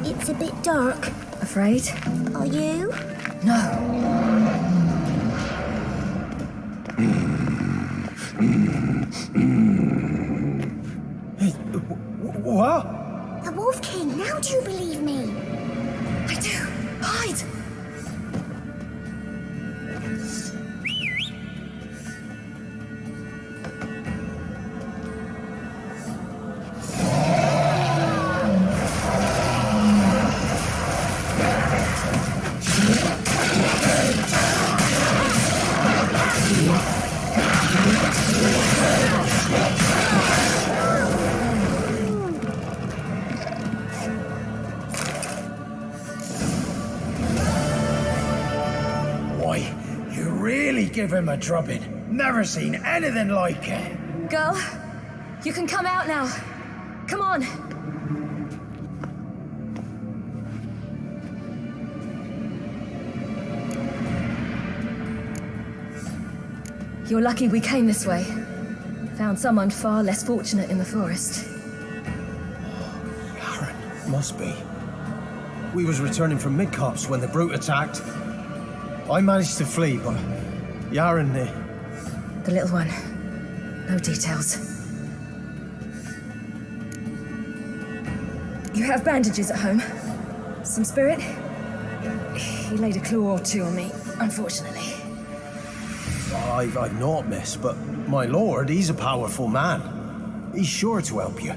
It's a bit dark. Afraid? Are you? No. Hey, what? The Wolf King, now do you believe me? I do. Hide! give him a drubbing. Never seen anything like it. Girl, you can come out now. Come on. You're lucky we came this way. Found someone far less fortunate in the forest. Aaron, must be. We was returning from Midcops when the brute attacked. I managed to flee, but Yaren, The little one. No details. You have bandages at home? Some spirit? He laid a claw or two on me, unfortunately. I've naught, miss, but my lord, he's a powerful man. He's sure to help you.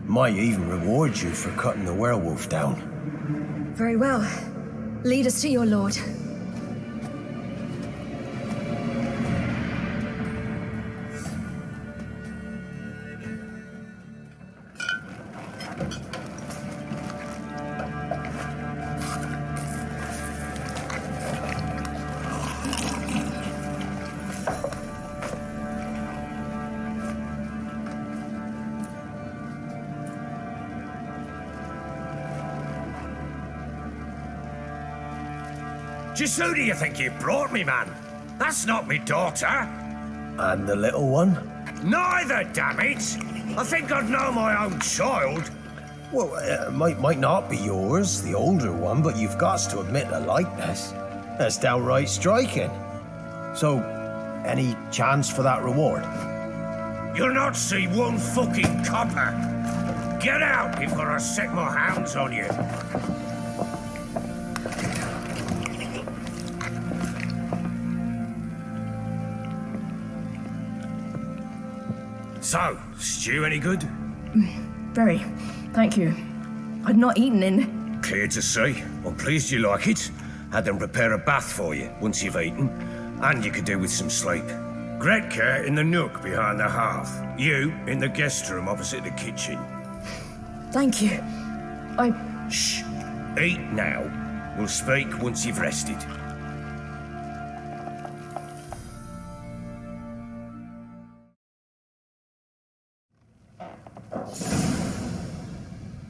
Might even reward you for cutting the werewolf down. Very well. Lead us to your lord. Just who do you think you brought me, man? That's not me daughter. And the little one? Neither, damn it! I think I'd know my own child. Well, it might not be yours, the older one, but you've got to admit the likeness. That's downright striking. So, any chance for that reward? You'll not see one fucking copper. Get out before I set my hounds on you. So, stew any good? Very. Thank you. I'd not eaten in... Clear to see. I'm pleased you like it. Had them prepare a bath for you once you've eaten. And you could do with some sleep. Gretka in the nook behind the hearth. You in the guest room opposite the kitchen. Thank you. Shh. Eat now. We'll speak once you've rested.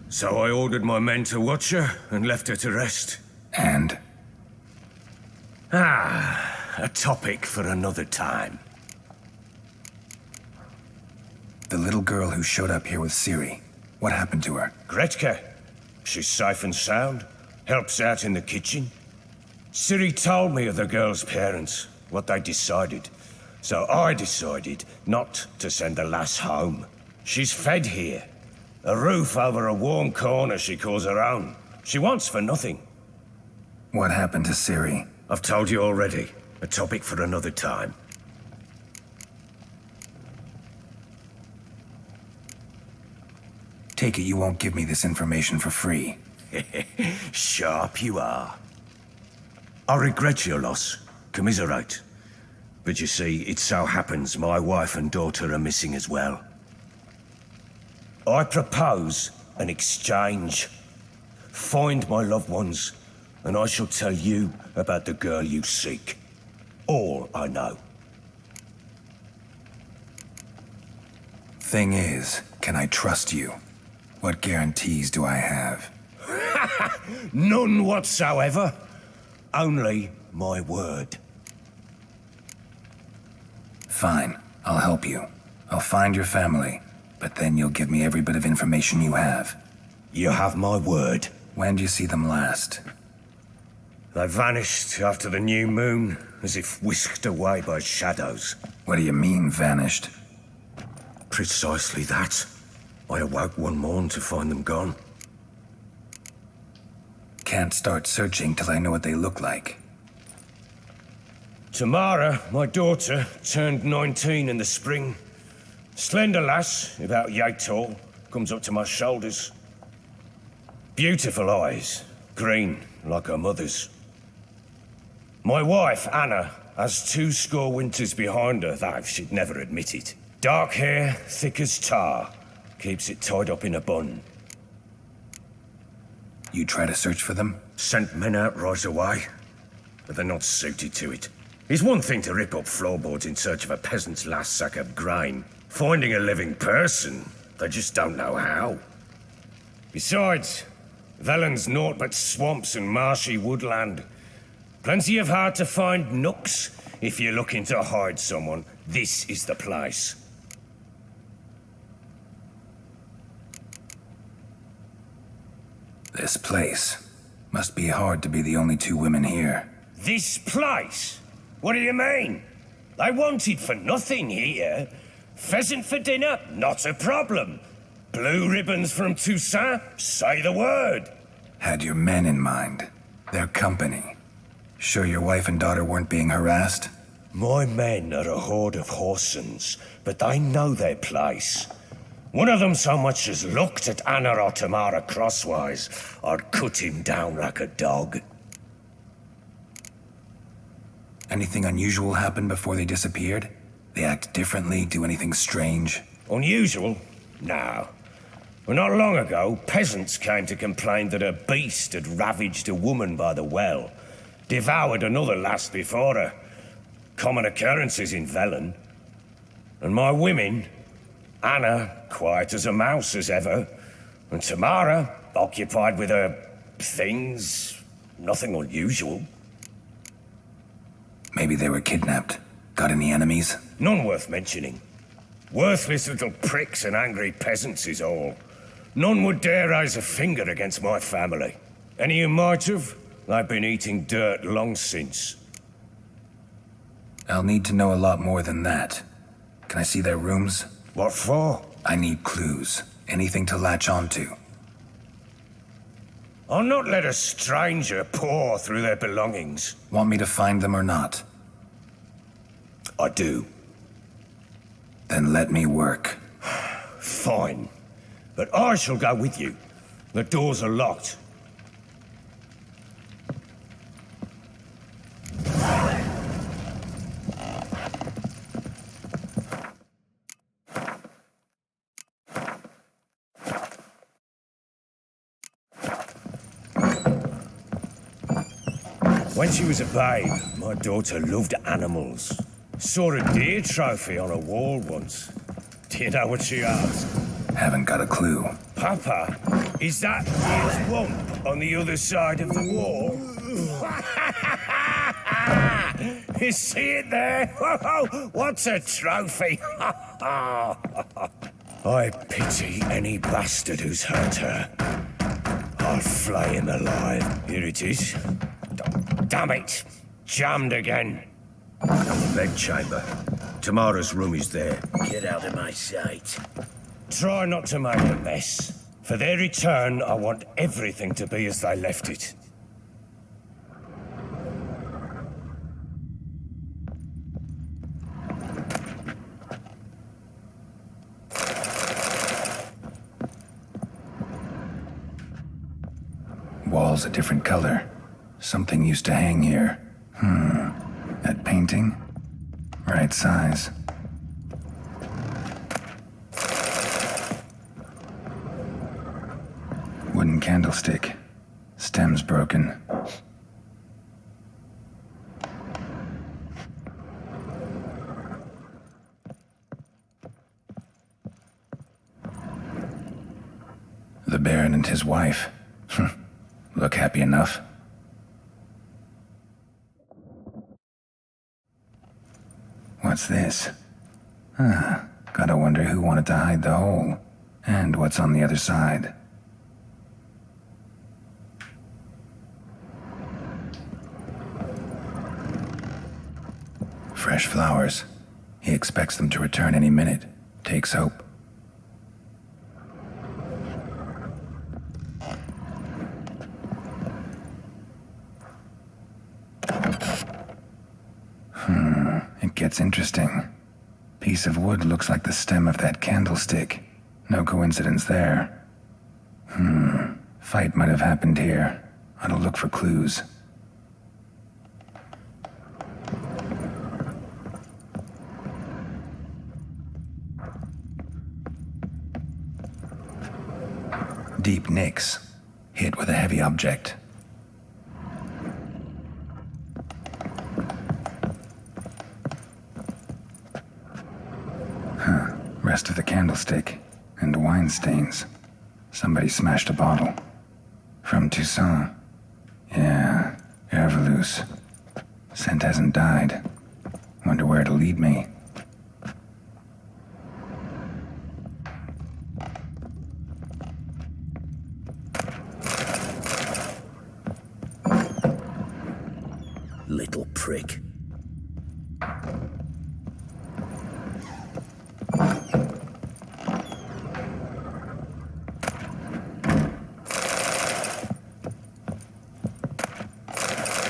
So I ordered my men to watch her and left her to rest. And? A topic for another time. The little girl who showed up here with Ciri. What happened to her? Gretka. She's safe and sound. Helps out in the kitchen. Ciri told me of the girl's parents, what they decided. So I decided not to send the lass home. She's fed here. A roof over a warm corner she calls her own. She wants for nothing. What happened to Ciri? I've told you already. A topic for another time. Take it you won't give me this information for free. Sharp you are. I regret your loss. Commiserate. But you see, it so happens my wife and daughter are missing as well. I propose an exchange. Find my loved ones, and I shall tell you about the girl you seek. All I know. Thing is, can I trust you? What guarantees do I have? None whatsoever. Only my word. Fine, I'll help you. I'll find your family, but then you'll give me every bit of information you have. You have my word. When do you see them last? They vanished after the new moon, as if whisked away by shadows. What do you mean, vanished? Precisely that. I awoke one morn to find them gone. Can't start searching till I know what they look like. Tamara, my daughter, turned 19 in the spring. Slender lass, about yay tall, comes up to my shoulders. Beautiful eyes, green like her mother's. My wife, Anna, has 20 winters behind her, though she'd never admit it. Dark hair, thick as tar, keeps it tied up in a bun. You try to search for them? Sent men out right away, but they're not suited to it. It's one thing to rip up floorboards in search of a peasant's last sack of grain. Finding a living person, they just don't know how. Besides, Velen's naught but swamps and marshy woodland. Plenty of hard-to-find nooks. If you're looking to hide someone, this is the place. This place. Must be hard to be the only two women here. This place? What do you mean? I wanted for nothing here. Pheasant for dinner? Not a problem. Blue ribbons from Toussaint? Say the word. Had your men in mind. Their company. Sure your wife and daughter weren't being harassed? My men are a horde of whoresons, but they know their place. One of them so much as looked at Anna or Tamara crosswise, I'd cut him down like a dog. Anything unusual happen before they disappeared? They act differently, do anything strange? Unusual? No. Well, not long ago, peasants came to complain that a beast had ravaged a woman by the well, devoured another lass before her. Common occurrences in Velen. And my women, Anna, quiet as a mouse as ever, and Tamara, occupied with her things, nothing unusual. Maybe they were kidnapped. Got any enemies? None worth mentioning. Worthless little pricks and angry peasants is all. None would dare raise a finger against my family. Any who might have, they've been eating dirt long since. I'll need to know a lot more than that. Can I see their rooms? What for? I need clues. Anything to latch onto. I'll not let a stranger pore through their belongings. Want me to find them or not? I do. Then let me work. Fine. But I shall go with you. The doors are locked. When she was a babe, my daughter loved animals. Saw a deer trophy on a wall once. Do you know what she asked? Haven't got a clue. Papa, is that his wump on the other side of the wall? You see it there? What's a trophy? I pity any bastard who's hurt her. I'll flay him alive. Here it is. Damn it! Jammed again. Bed chamber. Tamara's room is there. Get out of my sight. Try not to make a mess. For their return, I want everything to be as they left it. Wall's a different color. Something used to hang here. That painting? Right size. Wooden candlestick. Stem's broken. The Baron and his wife. Look happy enough. What's this? Gotta wonder who wanted to hide the hole. And what's on the other side. Fresh flowers. He expects them to return any minute. Takes hope. It gets interesting. Piece of wood looks like the stem of that candlestick. No coincidence there. Fight might have happened here. I'll look for clues. Deep nicks. Hit with a heavy object. rest of the candlestick, and wine stains. Somebody smashed a bottle. From Toussaint. Yeah, Herveloos. Scent hasn't died. Wonder where it'll lead me. Little prick.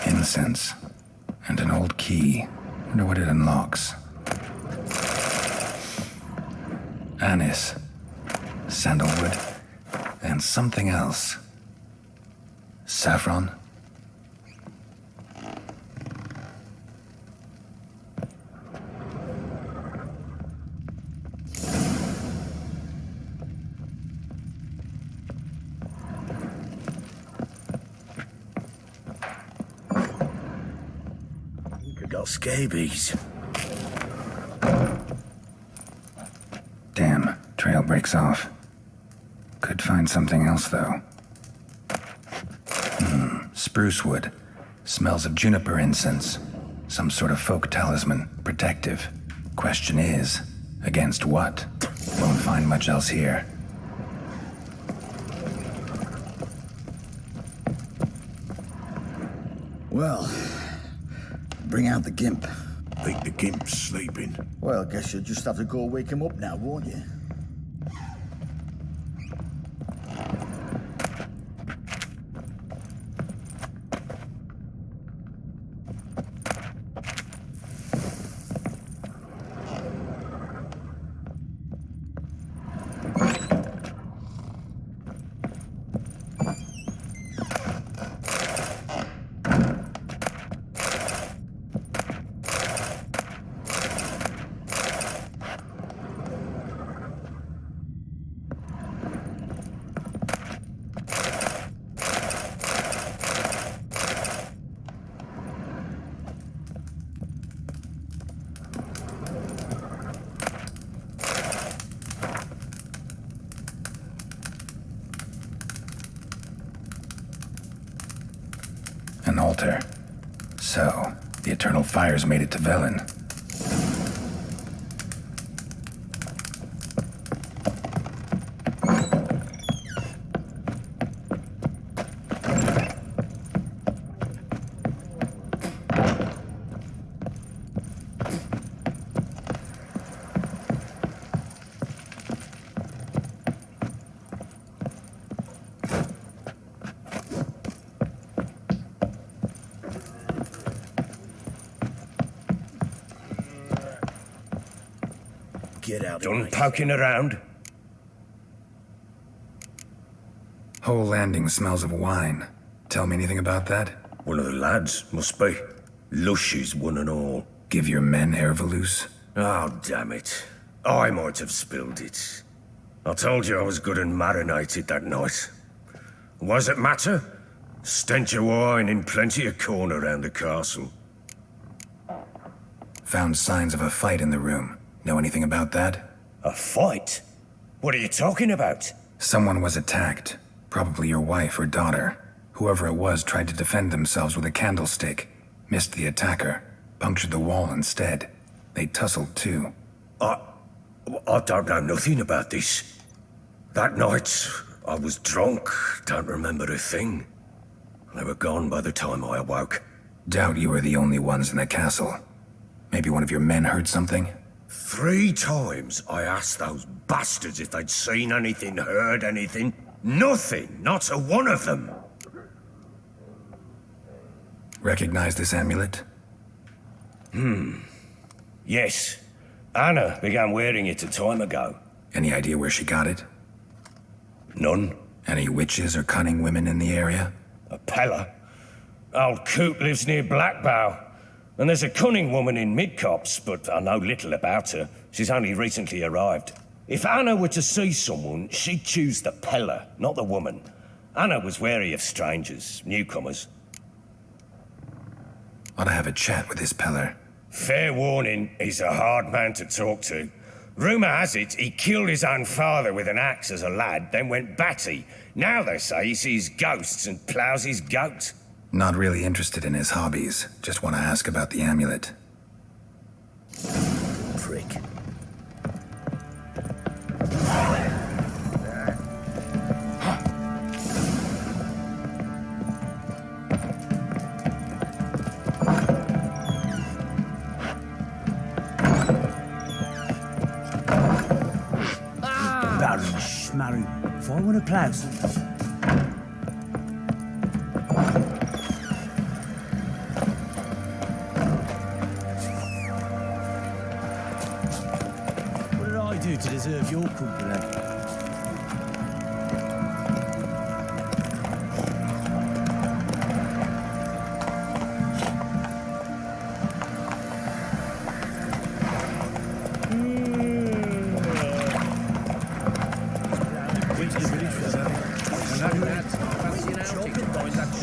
Incense. And an old key. Wonder what it unlocks. Anise. Sandalwood. And something else. Saffron? Got scabies. Damn, trail breaks off. Could find something else, though. Spruce wood. Smells of juniper incense. Some sort of folk talisman, protective. Question is, against what? Won't find much else here. Well, bring out the gimp. Think the gimp's sleeping. Well, I guess you'll just have to go wake him up now, won't you? An altar. So, the eternal fires made it to Velen. Get out. Done poking around? Whole landing smells of wine. Tell me anything about that? One of the lads, must be. Lushes, one and all. Give your men Herveloos? Oh, damn it. I might have spilled it. I told you I was good and marinated that night. What does it matter? Stench of wine in plenty of corn around the castle. Found signs of a fight in the room. Know anything about that? A fight? What are you talking about? Someone was attacked. Probably your wife or daughter. Whoever it was tried to defend themselves with a candlestick. Missed the attacker. Punctured the wall instead. They tussled too. I don't know nothing about this. That night, I was drunk. Don't remember a thing. They were gone by the time I awoke. Doubt you were the only ones in the castle. Maybe one of your men heard something? 3 times I asked those bastards if they'd seen anything, heard anything. Nothing, not a one of them. Recognize this amulet? Yes. Anna began wearing it a time ago. Any idea where she got it? None. Any witches or cunning women in the area? A Pella. Old Coot lives near Blackbow. And there's a cunning woman in Midcopse, but I know little about her. She's only recently arrived. If Anna were to see someone, she'd choose the Pella, not the woman. Anna was wary of strangers, newcomers. Ought to have a chat with this Peller. Fair warning, he's a hard man to talk to. Rumour has it he killed his own father with an axe as a lad, then went batty. Now they say he sees ghosts and ploughs his goat. Not really interested in his hobbies. Just want to ask about the amulet. Prick. Baron Schmarry, if I want to plough something. What did I do to deserve your company?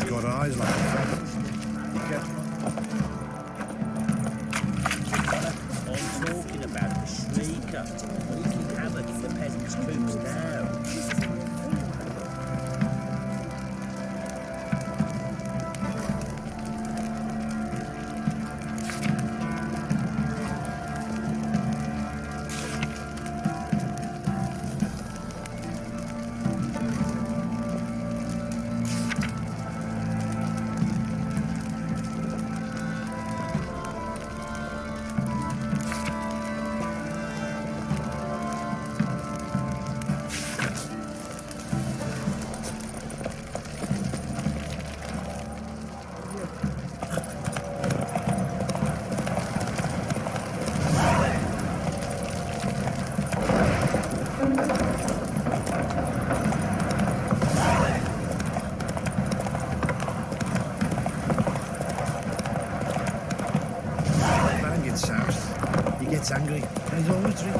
Got eyes like a I'm talking about the sneaker. Wreaking havoc in the peasants' coops now. Angry. He's always drink.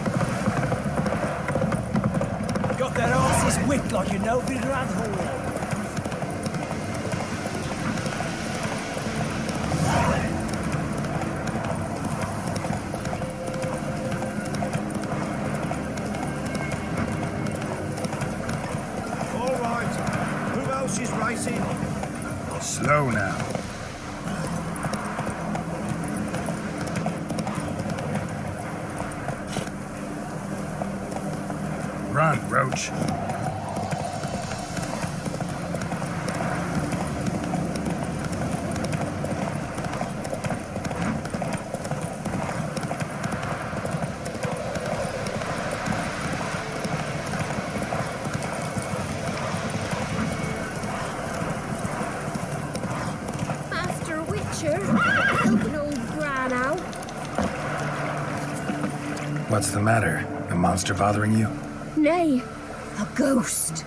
Got their asses whipped like a no-bid rat hole. All right. Who else is racing? Slow now. Run, Roach. Master Witcher, helping old Gran out. What's the matter? A monster bothering you? Nay, a ghost.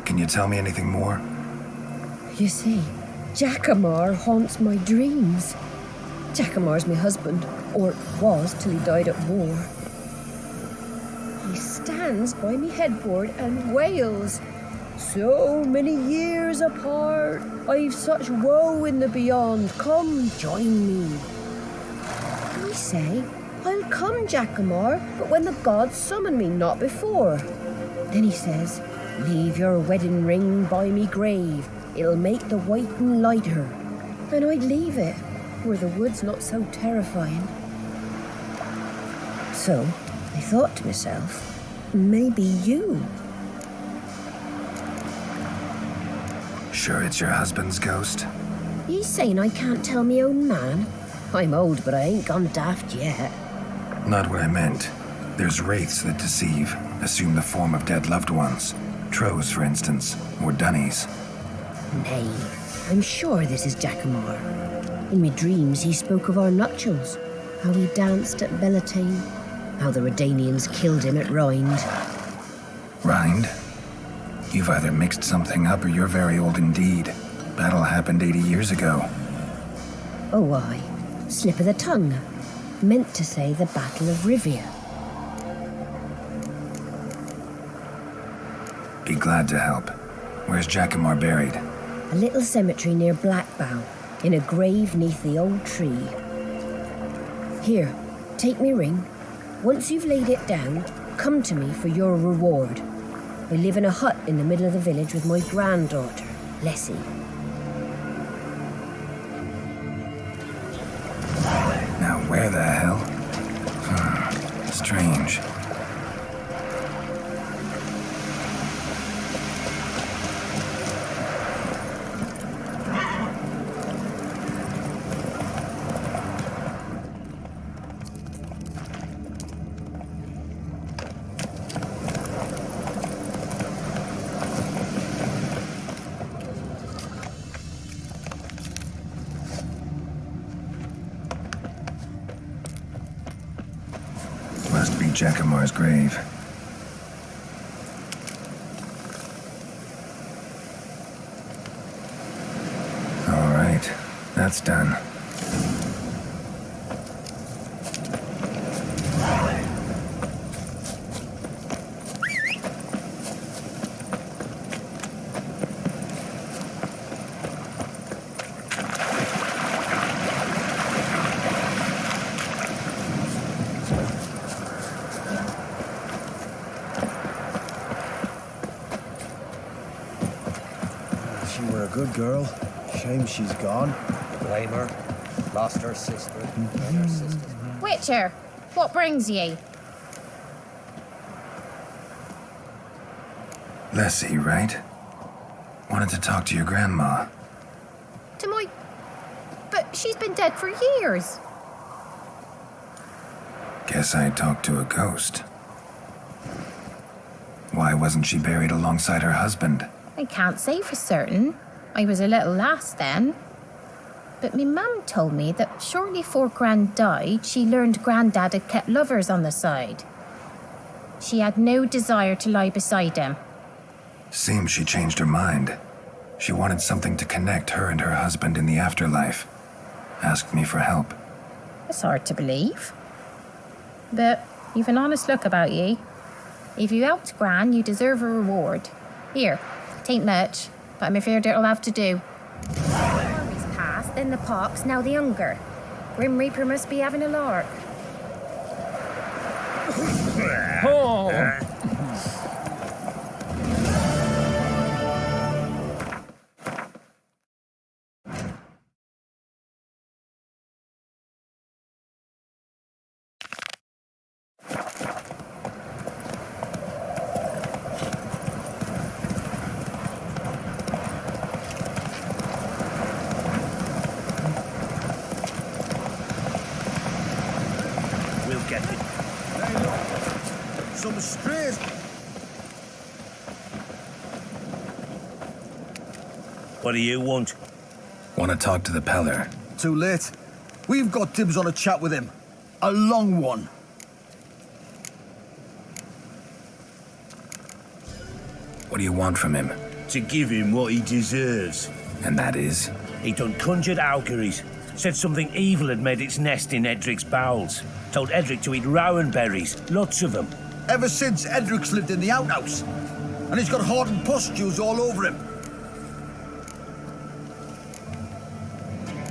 Can you tell me anything more? You see, Jackamar haunts my dreams. Jackamar's my husband, or was till he died at war. He stands by me headboard and wails. So many years apart, I've such woe in the beyond. Come, join me. I say, I'll come, Jackamar, but when the gods summon me, not before. Then he says, leave your wedding ring by me grave. It'll make the waiting lighter. And I'd leave it, were the woods not so terrifying. So I thought to myself, maybe you. Sure it's your husband's ghost? He's saying I can't tell me own man. I'm old, but I ain't gone daft yet. Not what I meant. There's wraiths that deceive, assume the form of dead loved ones. Trows, for instance, or dunnies. Nay, I'm sure this is Jackamar. In me dreams, he spoke of our nuptials, how he danced at Bellatane, how the Redanians killed him at Rind. Rind? You've either mixed something up or you're very old indeed. Battle happened 80 years ago. Oh, aye. Slip of the tongue. Meant to say the Battle of Rivia. Be glad to help. Where's Jackamar buried? A little cemetery near Blackbow, in a grave neath the old tree. Here, take me ring. Once you've laid it down, come to me for your reward. I live in a hut in the middle of the village with my granddaughter, Lessie. Now where the hell? Strange. Must be Jacamar's grave. All right, that's done. She were a good girl. Shame she's gone. Blame her. Lost her sister and her sisters. Witcher, what brings ye? Lessie, right? Wanted to talk to your grandma. To my... But she's been dead for years. Guess I talked to a ghost. Why wasn't she buried alongside her husband? I can't say for certain. I was a little lass then. But me mum told me that shortly before Gran died, she learned Grandad had kept lovers on the side. She had no desire to lie beside him. Seems she changed her mind. She wanted something to connect her and her husband in the afterlife. Asked me for help. It's hard to believe. But you've an honest look about ye. If you helped Gran, you deserve a reward. Here, tain't much, but I'm afraid it'll have to do. The army's past, then the pox, now the hunger. Grim Reaper must be having a lark. We'll get it. Some strays. What do you want? Want to talk to the Peller. Too late. We've got dibs on a chat with him. A long one. What do you want from him? To give him what he deserves. And that is? He done conjured auguries. Said something evil had made its nest in Edric's bowels. Told Edric to eat rowan berries, lots of them. Ever since Edric's lived in the outhouse. And he's got hardened pustules all over him.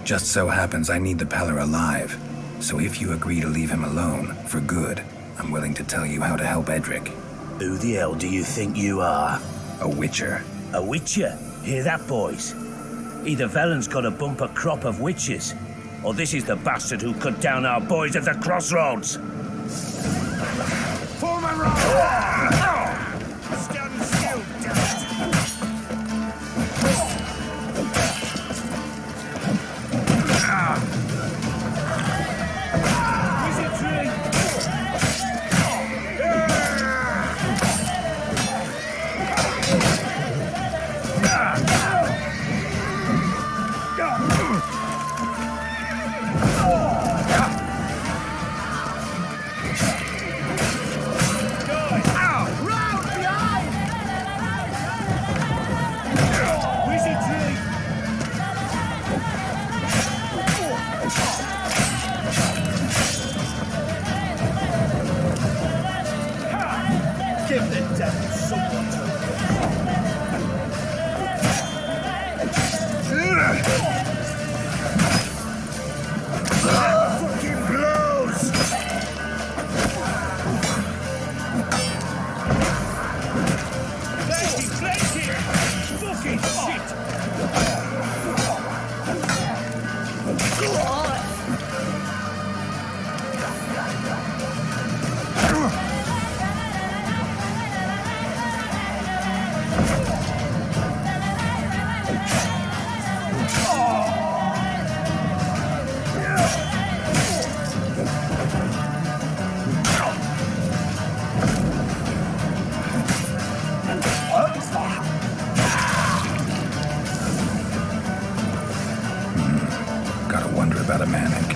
Just so happens I need the Peller alive. So if you agree to leave him alone, for good, I'm willing to tell you how to help Edric. Who the hell do you think you are? A witcher. A witcher? Hear that, boys? Either Velen's got a bumper crop of witches, or this is the bastard who cut down our boys at the crossroads. Form a row! Stand still, dust!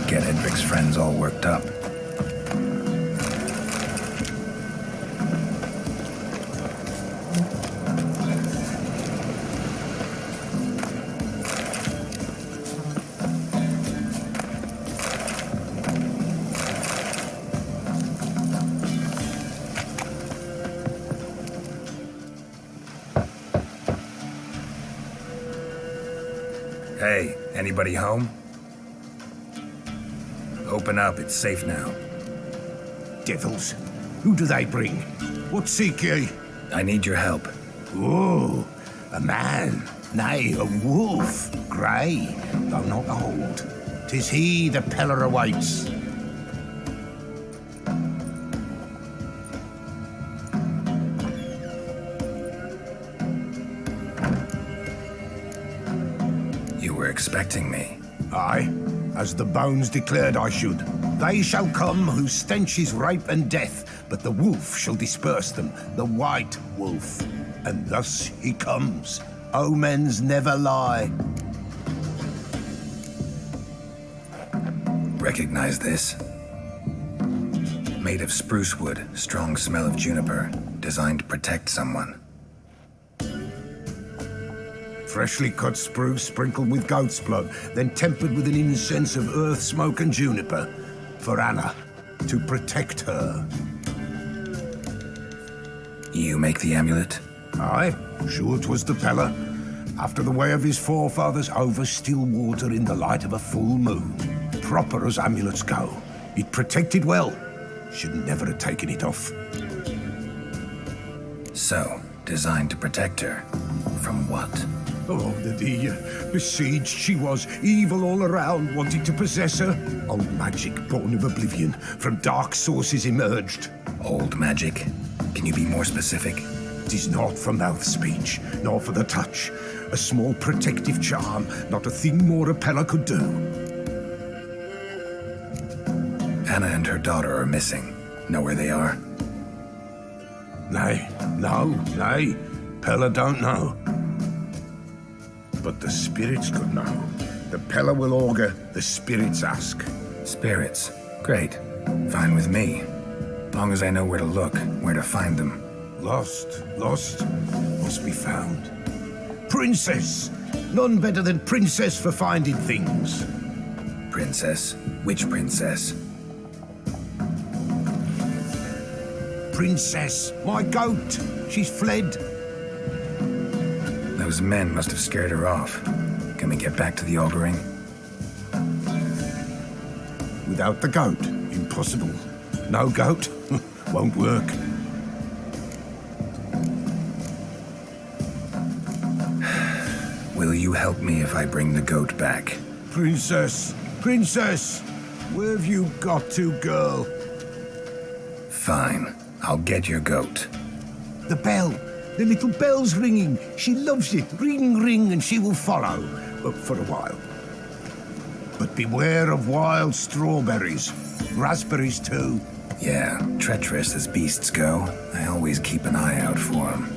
get Hendrik's friends all worked up. Hey, anybody home? Open up, it's safe now. Devils, who do they bring? What seek ye? I need your help. Oh, a man, nay, a wolf, grey, though not old. 'Tis he the Peller awaits. You were expecting me. Aye, as the bones declared I should. They shall come whose stench is rape and death, but the wolf shall disperse them, the white wolf. And thus he comes. Omens never lie. Recognize this? Made of spruce wood, strong smell of juniper, designed to protect someone. Freshly cut spruce sprinkled with goat's blood, then tempered with an incense of earth, smoke and juniper. For Anna, to protect her. You make the amulet? Aye, sure 'twas the Peller. After the way of his forefathers, over still water in the light of a full moon. Proper as amulets go. It protected well. Should never have taken it off. So, designed to protect her. From what? Oh, the besieged she was, evil all around, wanting to possess her. Old magic born of oblivion, from dark sources emerged. Old magic? Can you be more specific? 'Tis not for mouth speech, nor for the touch. A small protective charm, not a thing more a Peller could do. Anna and her daughter are missing. Know where they are? Nay, Peller don't know. But the spirits could know. The Peller will augur, the spirits ask. Spirits? Great. Fine with me. Long as I know where to look, where to find them. Lost, must be found. Princess! None better than Princess for finding things. Princess? Which princess? Princess, my goat! She's fled. Those men must have scared her off. Can we get back to the auguring? Without the goat, impossible. No goat, won't work. Will you help me if I bring the goat back? Princess, where have you got to, girl? Fine, I'll get your goat. The bell, the little bell's ringing. She loves it. Ring, ring, and she will follow. For a while. But beware of wild strawberries. Raspberries, too. Yeah, treacherous as beasts go. I always keep an eye out for them.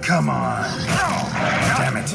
Come on. Damn it.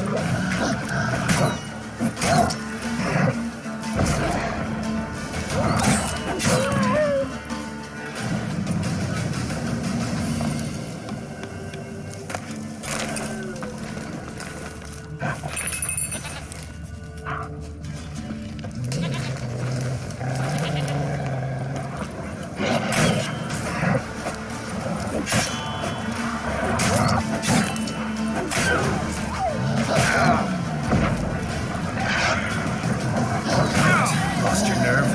Lost your nerve?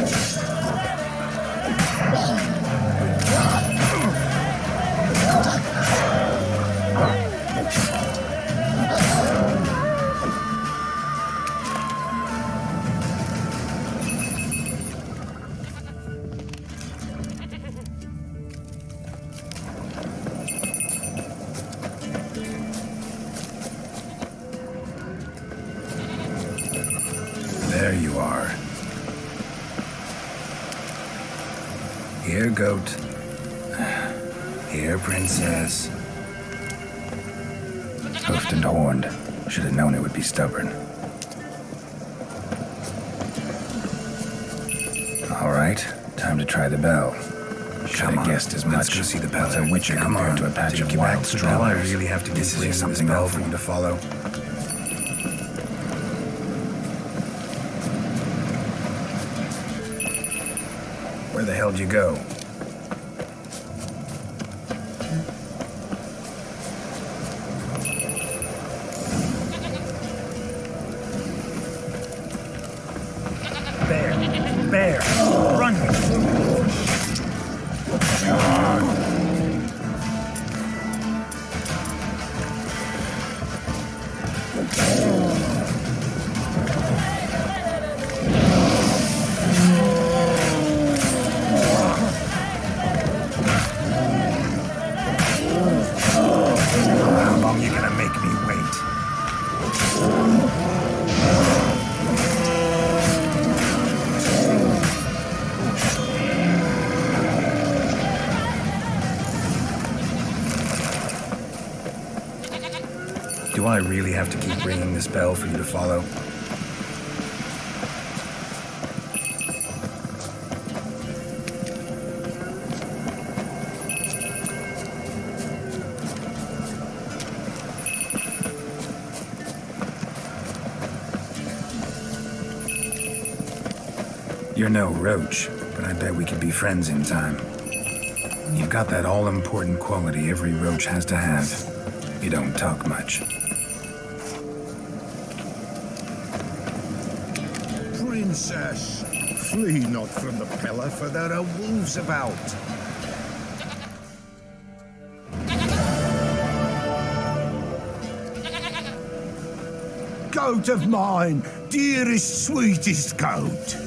There you are. Here, goat. Here, princess. Hoofed and horned. Should have known it would be stubborn. All right, time to try the bell. Should have guessed as much. Let's go see the bell. It's a witcher compared to a patch of wild strawberries. I really have to This is something bell for you to follow. Where the hell did you go? Bear! Run! How long you gonna make me wait? Do I really have to keep ringing this bell for you to follow? You're no roach, but I bet we could be friends in time. You've got that all-important quality every roach has to have. You don't talk much. Princess, flee not from the pillar, for there are wolves about. Goat of mine, dearest, sweetest goat.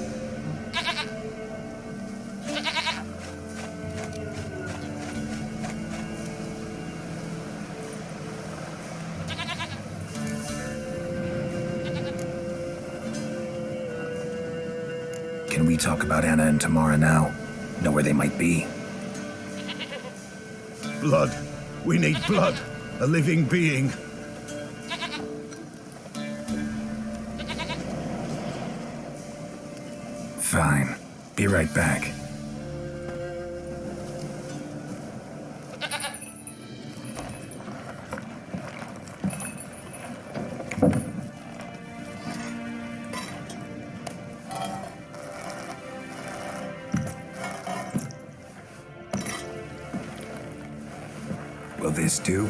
Can we talk about Anna and Tamara now? Know where they might be? Blood. We need blood. A living being. Fine. Be right back. Will this do?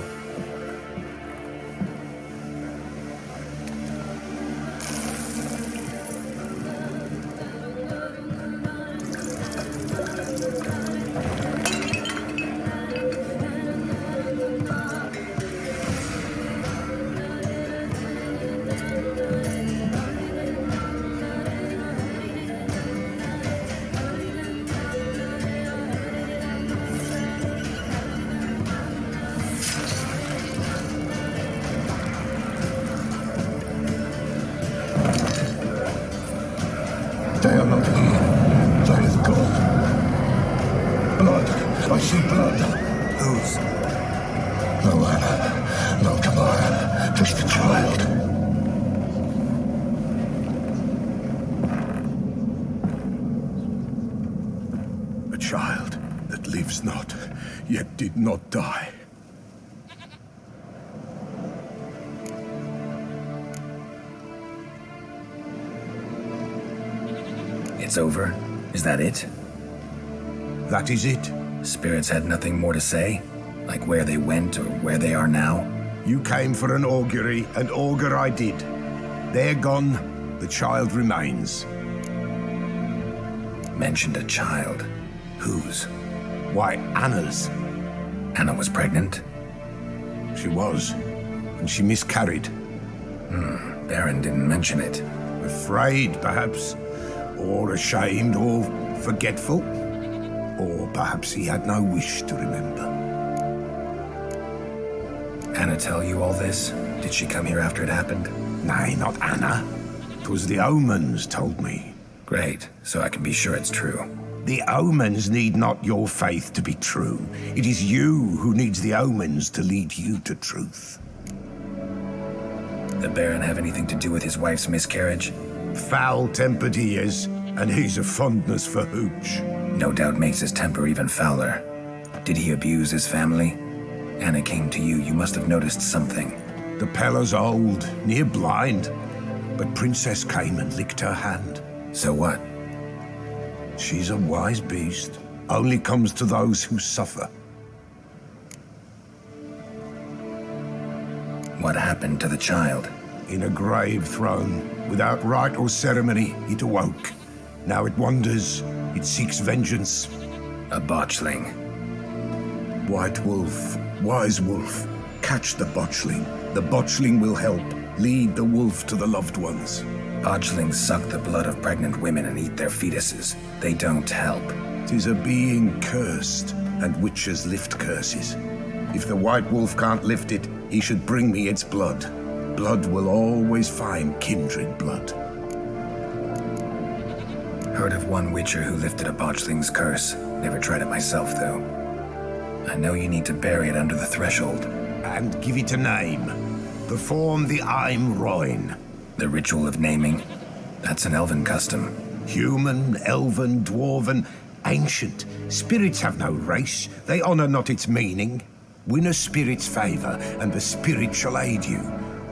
They are not here. That is God. Blood. I see blood. Whose? No Anna, no Tamara, just a child. A child that lives not, yet did not die. It's over? Is that it? That is it. Spirits had nothing more to say? Like where they went or where they are now? You came for an augury, and augur I did. They're gone, the child remains. Mentioned a child. Whose? Why, Anna's. Anna was pregnant? She was, and she miscarried. Baron didn't mention it. Afraid, perhaps, or ashamed, or forgetful. Or perhaps he had no wish to remember. Anna tell you all this? Did she come here after it happened? Nay, not Anna. 'Twas the omens told me. Great, so I can be sure it's true. The omens need not your faith to be true. It is you who needs the omens to lead you to truth. The Baron have anything to do with his wife's miscarriage? Foul-tempered he is, and he's a fondness for hooch. No doubt makes his temper even fouler. Did he abuse his family? Anna came to you, you must have noticed something. The Pella's old, near blind, but Princess came and licked her hand. So what? She's a wise beast, only comes to those who suffer. What happened to the child? In a grave thrown, without rite or ceremony, it awoke. Now it wanders, it seeks vengeance. A botchling. White wolf, wise wolf, catch the botchling. The botchling will help, lead the wolf to the loved ones. Botchlings suck the blood of pregnant women and eat their fetuses. They don't help. 'Tis a being cursed, and witches lift curses. If the white wolf can't lift it, he should bring me its blood. Blood will always find kindred blood. Heard of one witcher who lifted a botchling's curse. Never tried it myself, though. I know you need to bury it under the threshold. And give it a name. Perform the Aim Roin. The ritual of naming? That's an elven custom. Human, elven, dwarven, ancient. Spirits have no race. They honor not its meaning. Win a spirit's favor, and the spirit shall aid you.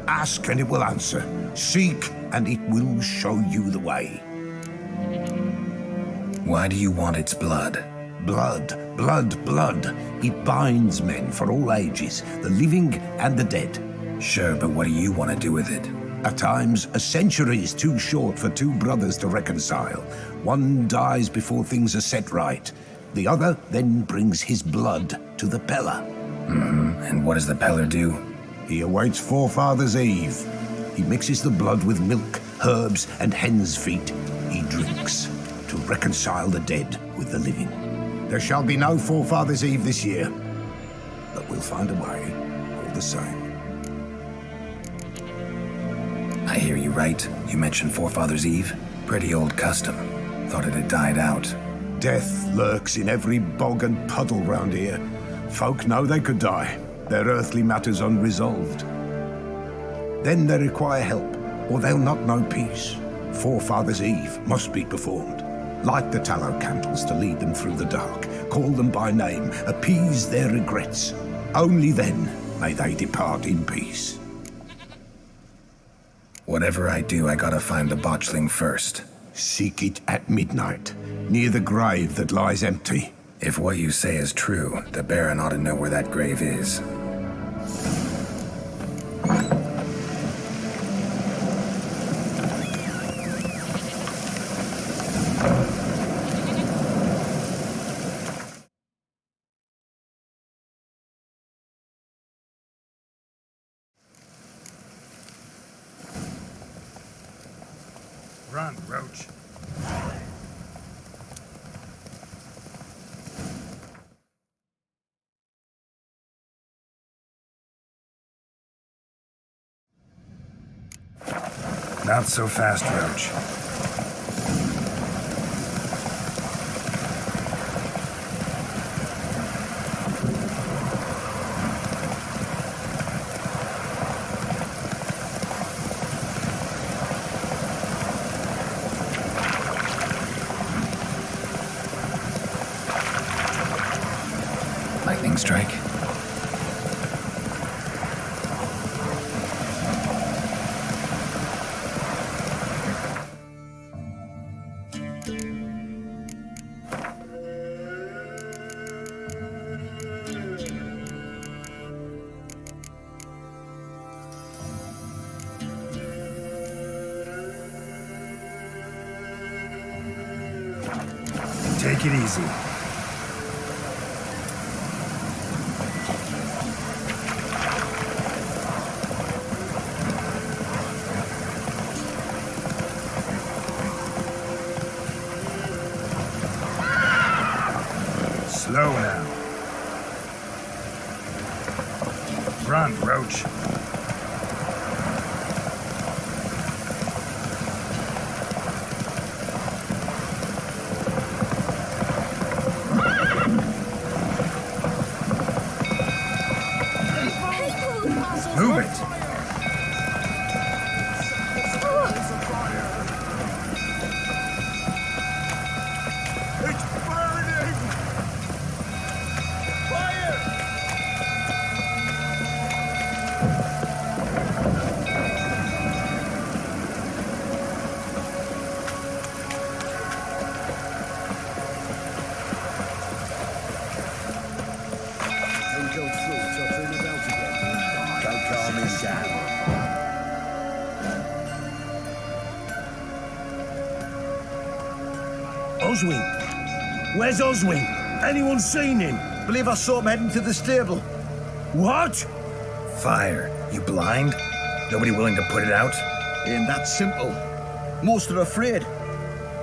Ask, and it will answer. Seek, and it will show you the way. Why do you want its blood? Blood, blood, blood. It binds men for all ages, the living and the dead. Sure, but what do you want to do with it? At times, a century is too short for two brothers to reconcile. One dies before things are set right. The other then brings his blood to the Pella. And what does the Peller do? He awaits Forefather's Eve. He mixes the blood with milk, herbs, and hen's feet. He drinks to reconcile the dead with the living. There shall be no Forefather's Eve this year, but we'll find a way all the same. I hear you right. You mentioned Forefather's Eve. Pretty old custom. Thought it had died out. Death lurks in every bog and puddle round here. Folk know they could die, their earthly matters unresolved. Then they require help, or they'll not know peace. Forefather's Eve must be performed. Light the tallow candles to lead them through the dark. Call them by name, appease their regrets. Only then may they depart in peace. Whatever I do, I gotta find the botchling first. Seek it at midnight, near the grave that lies empty. If what you say is true, the Baron ought to know where that grave is. Run, Roach. Not so fast, Roach. Lightning strike. Take it easy. Slow now. Run, Roach. Move it! It's burning! Fire! Don't go through, so turn it out again. Don't calm him down. Oswin! Where's Oswin? Anyone seen him? Believe I saw him heading to the stable. What? Fire. You blind? Nobody willing to put it out? Ain't that simple. Most are afraid.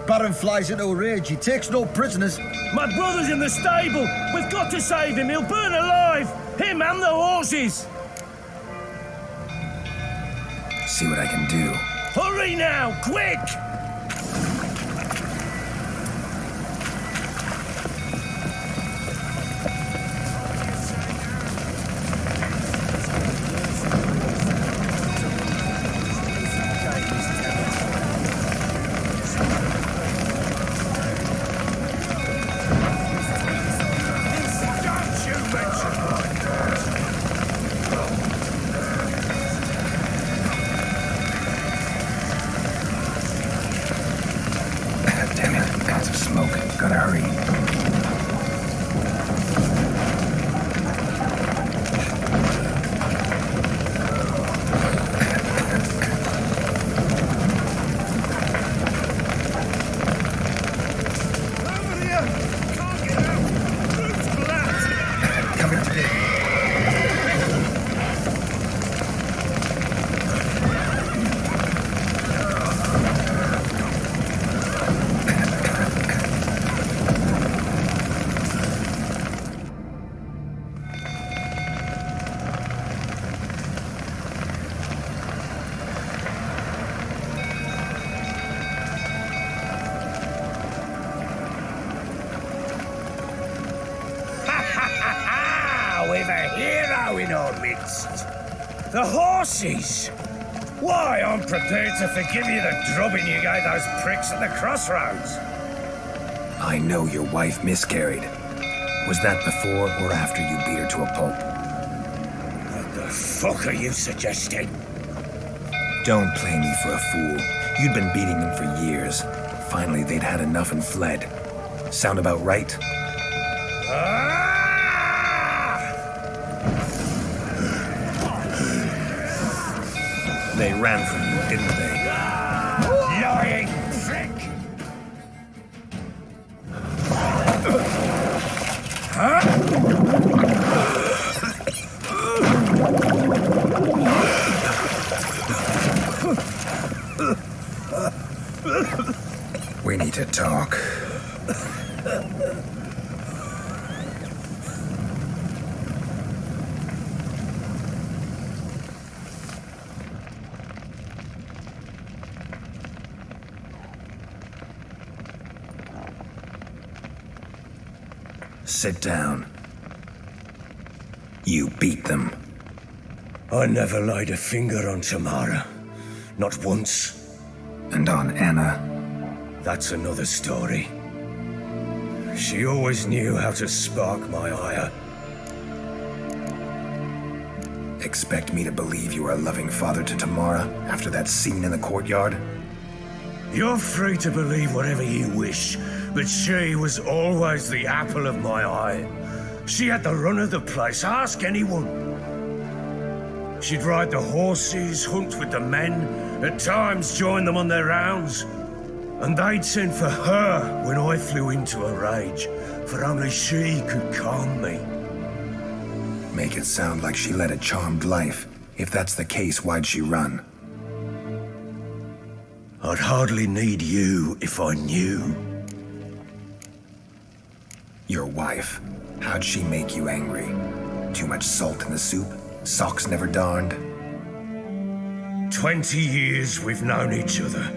Baron flies into a rage. He takes no prisoners. My brother's in the stable! We've got to save him! He'll burn alive! Him and the horses! See what I can do. Hurry now! Quick! Damn it, lots of smoke. Gotta hurry. Over here! Can't get out! Roof's collapsed! Coming today. We've a hero in our midst. The horses! Why, I'm prepared to forgive you the drubbing you gave those pricks at the crossroads. I know your wife miscarried. Was that before or after you beat her to a pulp? What the fuck are you suggesting? Don't play me for a fool. You'd been beating them for years. Finally, they'd had enough and fled. Sound about right? They ran from you, didn't they? Lying prick! We need to talk. Sit down. You beat them. I never laid a finger on Tamara. Not once. And on Anna? That's another story. She always knew how to spark my ire. Expect me to believe you are a loving father to Tamara after that scene in the courtyard? You're free to believe whatever you wish, but she was always the apple of my eye. She had the run of the place, ask anyone. She'd ride the horses, hunt with the men, at times join them on their rounds. And they'd send for her when I flew into a rage, for only she could calm me. Make it sound like she led a charmed life. If that's the case, why'd she run? I'd hardly need you if I knew. Your wife. How'd she make you angry? Too much salt in the soup? Socks never darned? 20 years we've known each other.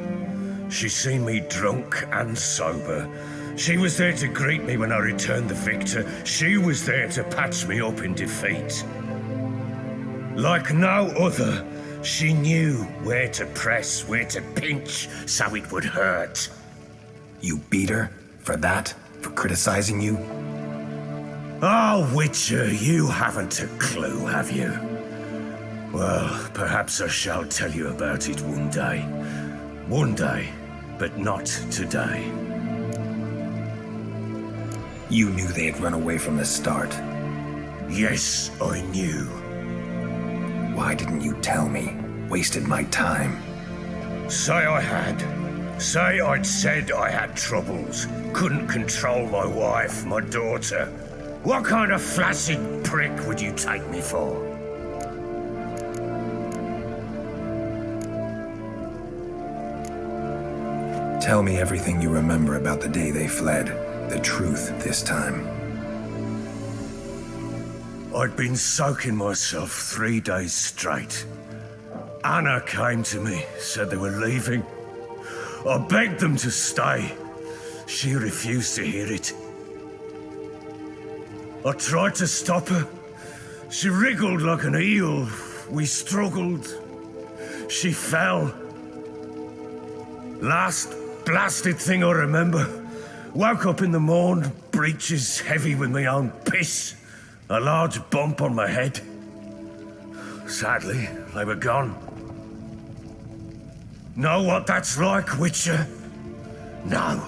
She's seen me drunk and sober. She was there to greet me when I returned the victor. She was there to patch me up in defeat. Like no other, she knew where to press, where to pinch, so it would hurt. You beat her? For that? For criticizing you? Oh, Witcher, you haven't a clue, have you? Well, perhaps I shall tell you about it one day. One day, but not today. You knew they had run away from the start. Yes, I knew. Why didn't you tell me? Wasted my time. Say I had. Say I'd said I had troubles. Couldn't control my wife, my daughter. What kind of flaccid prick would you take me for? Tell me everything you remember about the day they fled. The truth this time. I'd been soaking myself 3 days straight. Anna came to me, said they were leaving. I begged them to stay. She refused to hear it. I tried to stop her. She wriggled like an eel. We struggled. She fell. Last blasted thing I remember. Woke up in the morn, breeches heavy with my own piss. A large bump on my head. Sadly, they were gone. Know what that's like, Witcher? No.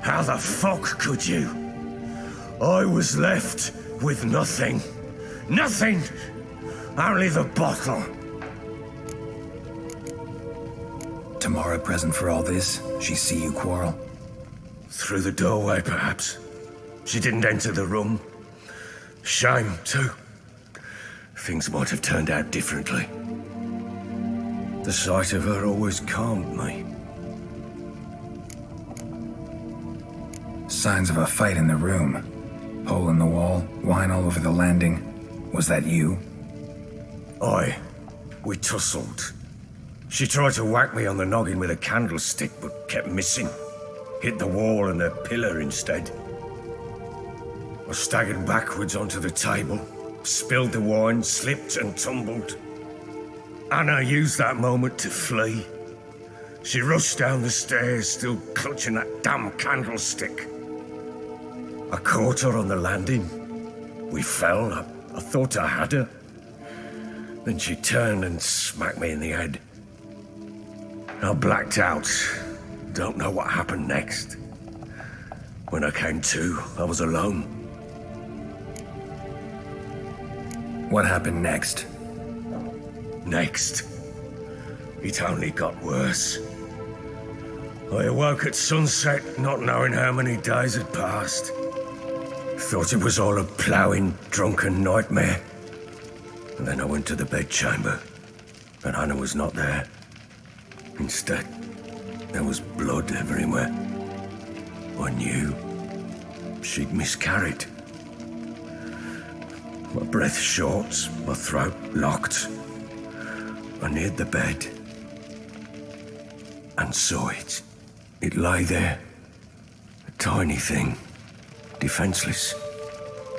How the fuck could you? I was left with nothing. Nothing! Only the bottle. Tamara present for all this? She see you quarrel? Through the doorway, perhaps. She didn't enter the room. Shame, too. Things might have turned out differently. The sight of her always calmed me. Signs of a fight in the room. Hole in the wall, wine all over the landing. Was that you? Aye. We tussled. She tried to whack me on the noggin with a candlestick, but kept missing. Hit the wall and a pillar instead. I staggered backwards onto the table, spilled the wine, slipped and tumbled. Anna used that moment to flee. She rushed down the stairs, still clutching that damn candlestick. I caught her on the landing. We fell. I thought I had her. Then she turned and smacked me in the head. I blacked out. Don't know what happened next. When I came to, I was alone. What happened next? Next? It only got worse. I awoke at sunset, not knowing how many days had passed. Thought it was all a ploughing, drunken nightmare. And then I went to the bedchamber, and Anna was not there. Instead, there was blood everywhere. I knew she'd miscarried. My breath short, my throat locked. I neared the bed and saw it. It lay there, a tiny thing, defenseless,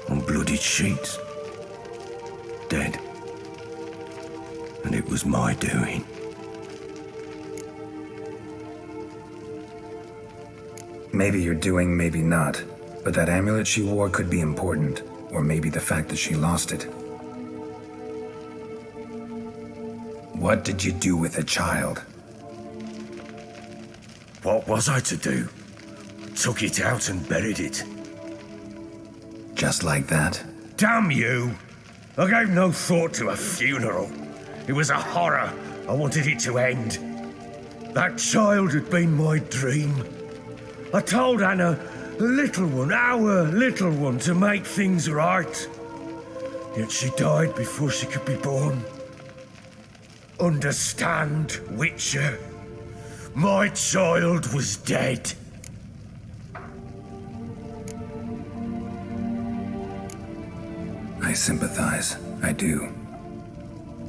on bloodied sheets, dead. And it was my doing. Maybe you're doing, maybe not. But that amulet she wore could be important. Or maybe the fact that she lost it. What did you do with the child? What was I to do? Took it out and buried it. Just like that? Damn you! I gave no thought to a funeral. It was a horror. I wanted it to end. That child had been my dream. I told Anna, our little one, to make things right. Yet she died before she could be born. Understand, Witcher? My child was dead. I sympathize. I do.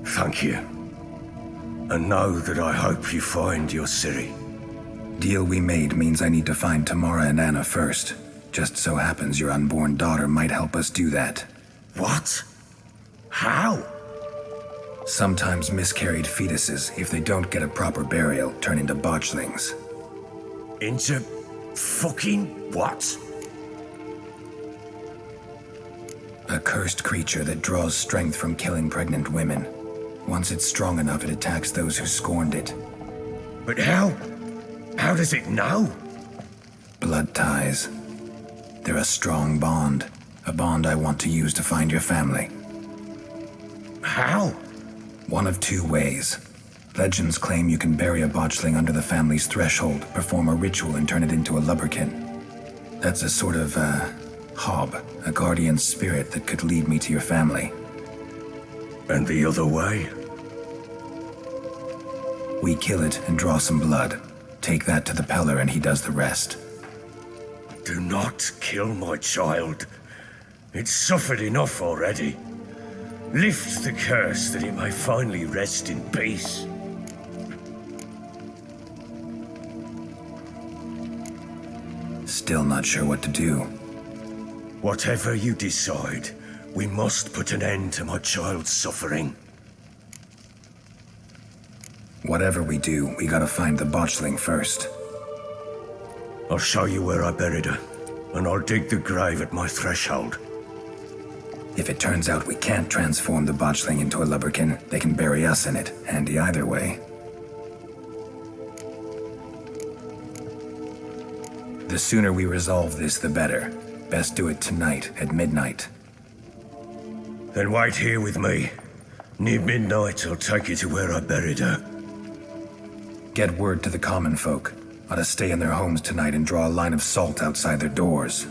Thank you. And know that I hope you find your Ciri. Deal we made means I need to find Tamara and Anna first. Just so happens your unborn daughter might help us do that. What? How? Sometimes miscarried fetuses, if they don't get a proper burial, turn into botchlings. Into fucking what? A cursed creature that draws strength from killing pregnant women. Once it's strong enough, it attacks those who scorned it. But how? How does it know? Blood ties. They're a strong bond. A bond I want to use to find your family. How? One of two ways. Legends claim you can bury a botchling under the family's threshold, perform a ritual, and turn it into a lubberkin. That's a sort of, hob, a guardian spirit that could lead me to your family. And the other way? We kill it and draw some blood. Take that to the Peller and he does the rest. Do not kill my child. It's suffered enough already. Lift the curse that it may finally rest in peace. Still not sure what to do. Whatever you decide, we must put an end to my child's suffering. Whatever we do, we gotta find the botchling first. I'll show you where I buried her, and I'll dig the grave at my threshold. If it turns out we can't transform the botchling into a lubberkin, they can bury us in it. Handy either way. The sooner we resolve this, the better. Best do it tonight, at midnight. Then wait here with me. Near midnight, I'll take you to where I buried her. Get word to the common folk. Ought to stay in their homes tonight and draw a line of salt outside their doors.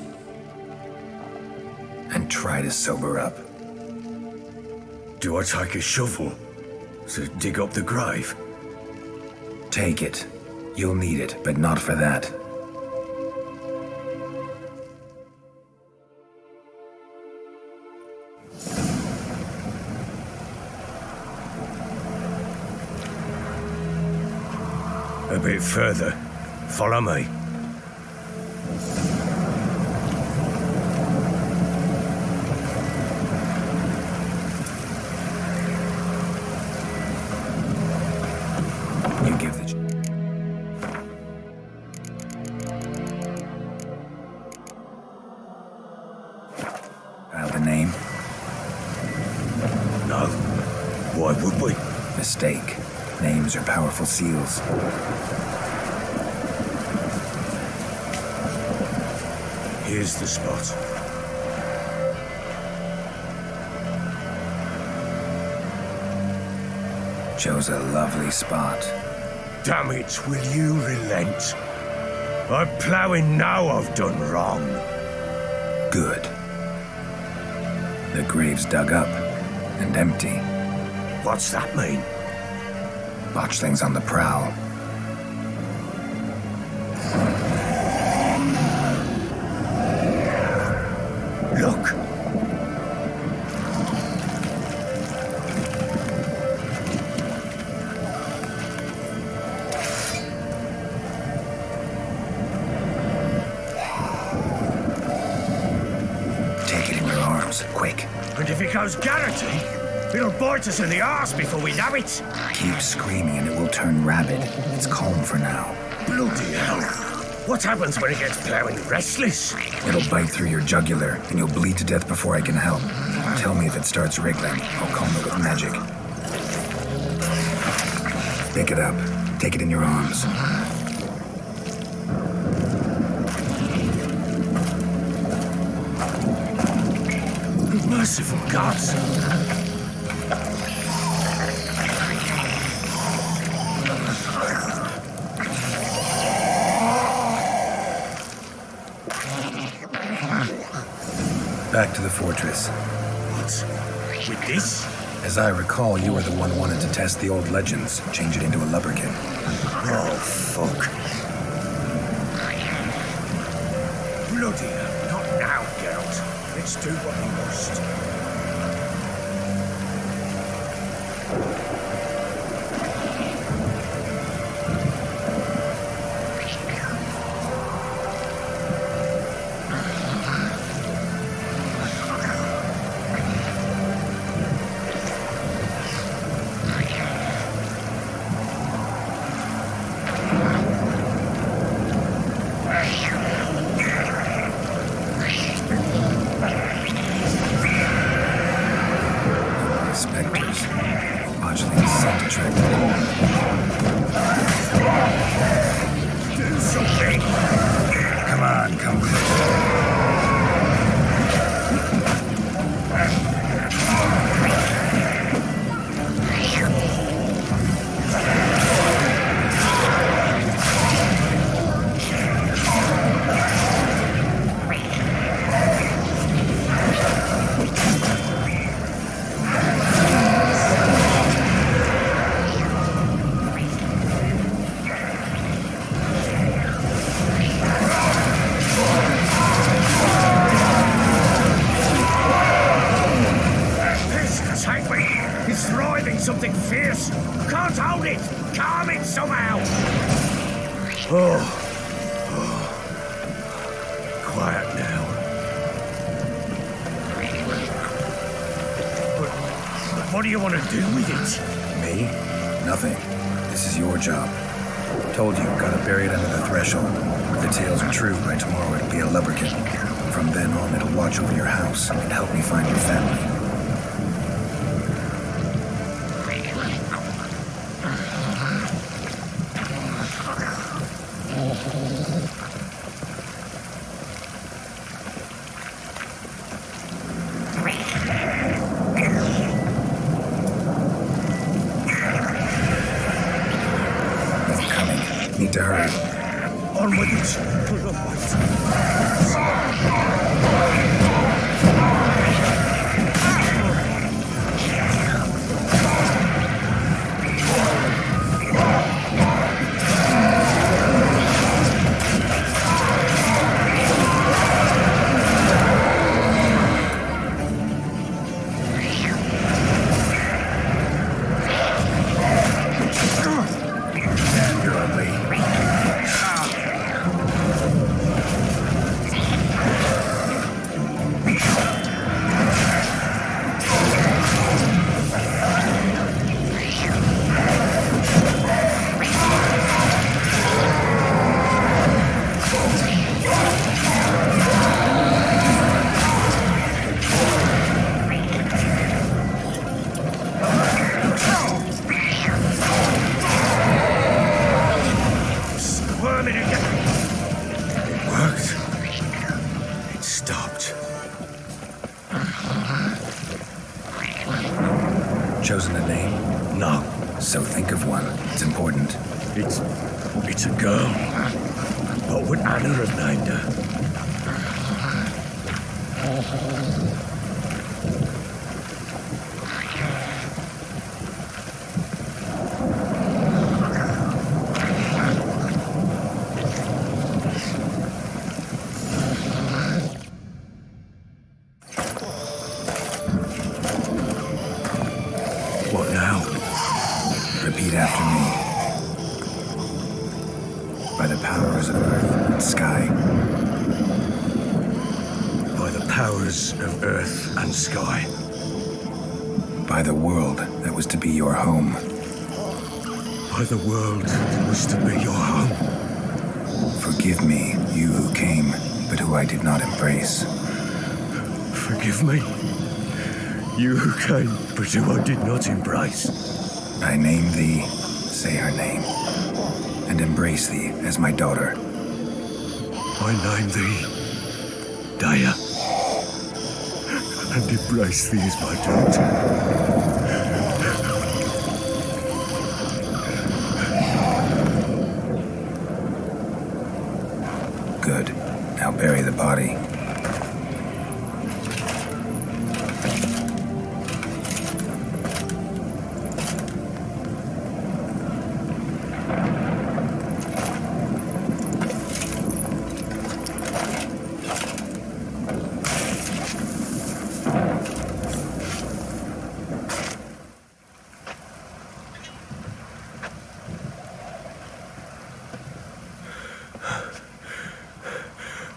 And try to sober up. Do I take a shovel to dig up the grave? Take it. You'll need it, but not for that. A bit further. Follow me. You give the... The name? No. Why would we? Mistake. Names are powerful seals. Here's the spot. Chose a lovely spot. Damn it, will you relent? I'm ploughing now I've done wrong. Good. The grave's dug up and empty. What's that mean? Botchling's on the prowl. Look. Take it in your arms, quick. And if it goes garroty, it'll bite us in the arse before we know it. Keep screaming and it will turn rabid. It's calm for now. Bloody hell. What happens when it gets ploughing restless? It'll bite through your jugular and you'll bleed to death before I can help. Tell me if it starts wriggling. I'll calm it with magic. Pick it up. Take it in your arms. Merciful gods! Back to the fortress. What? With this? As I recall, you were the one who wanted to test the old legends, change it into a lubberkin. Oh, fuck. Bloody hell, not now, Geralt. Let's do what we must. What do you want to do with it? Me? Nothing. This is your job. Told you, gotta bury it under the threshold. If the tales are true, by tomorrow it'll be a lubberkin. From then on, it'll watch over your house and help me find your family. Need to hurry. On with it. Chosen a name? No. So think of one. It's important. It's a girl. What would Anna have named her? What now? Repeat after me. By the powers of earth and sky. By the powers of earth and sky. By the world that was to be your home. By the world that was to be your home. Forgive me, you who came, but who I did not embrace. Forgive me, you who came, but who I did not embrace. I name thee Say her name, and embrace thee as my daughter. I name thee Daya, and embrace thee as my daughter. Good. Now bury the body.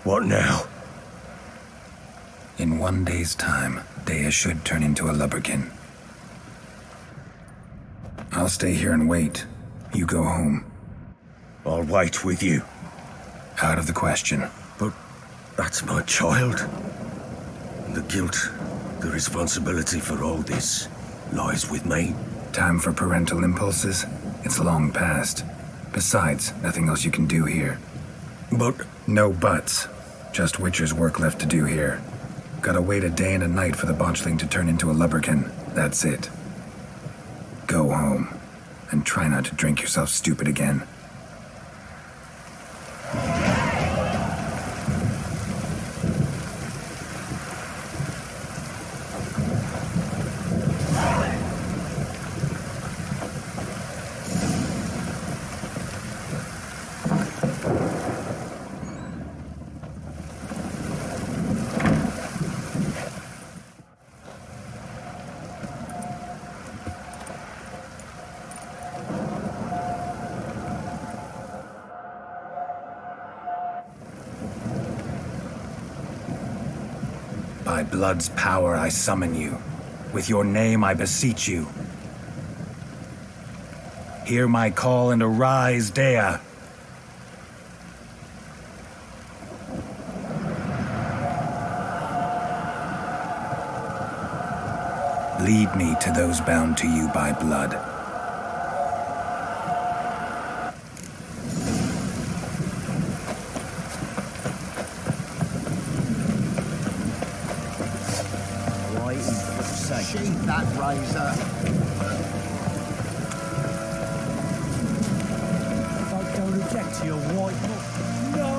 What now? In 1 day's time, Daya should turn into a lubberkin. I'll stay here and wait. You go home. I'll wait with you. Out of the question. But that's my child. The guilt, the responsibility for all this lies with me. Time for parental impulses? It's long past. Besides, nothing else you can do here. But... No buts. Just Witcher's work left to do here. Gotta wait a day and a night for the botchling to turn into a lubberkin. That's it. Go home. And try not to drink yourself stupid again. By blood's power I summon you. With your name I beseech you. Hear my call and arise, Daya. Lead me to those bound to you by blood. Sheath that razor. Folk don't object to your white No!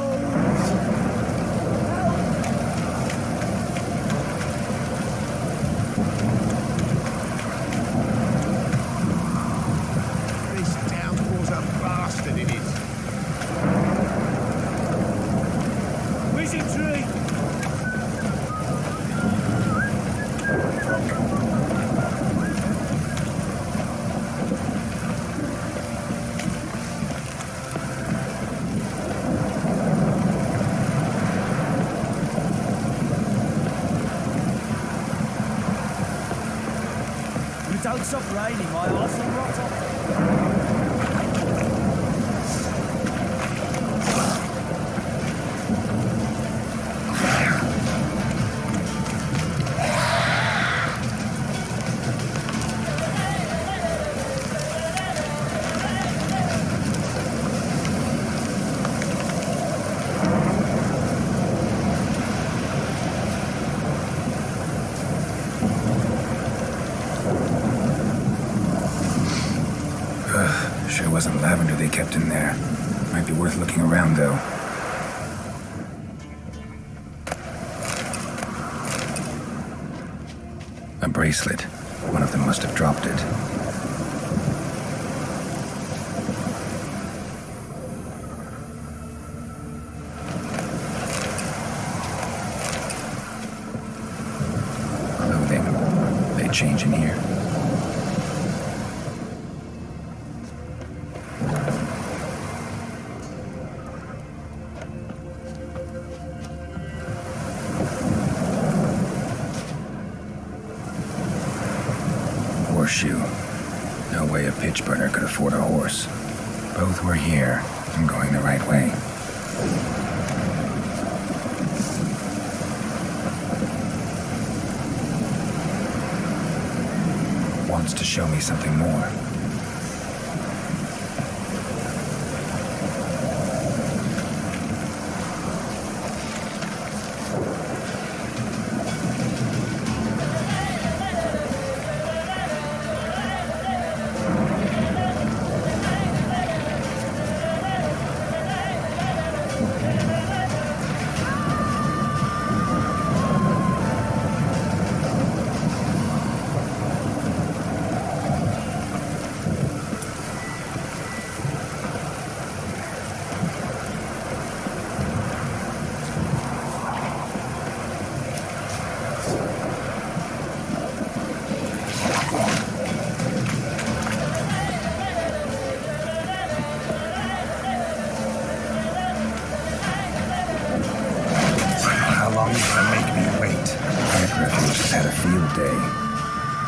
This downpour's a bastard, it is. Wizardry! Don't stop raining, my arse will rot off. Sure wasn't lavender they kept in there. Might be worth looking around, though. A bracelet. One of them must have dropped it. Clothing. They change in here. Horseshoe. No way a pitch burner could afford a horse. Both were here. I'm going the right way. Wants to show me something more.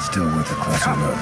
Still worth a closer look.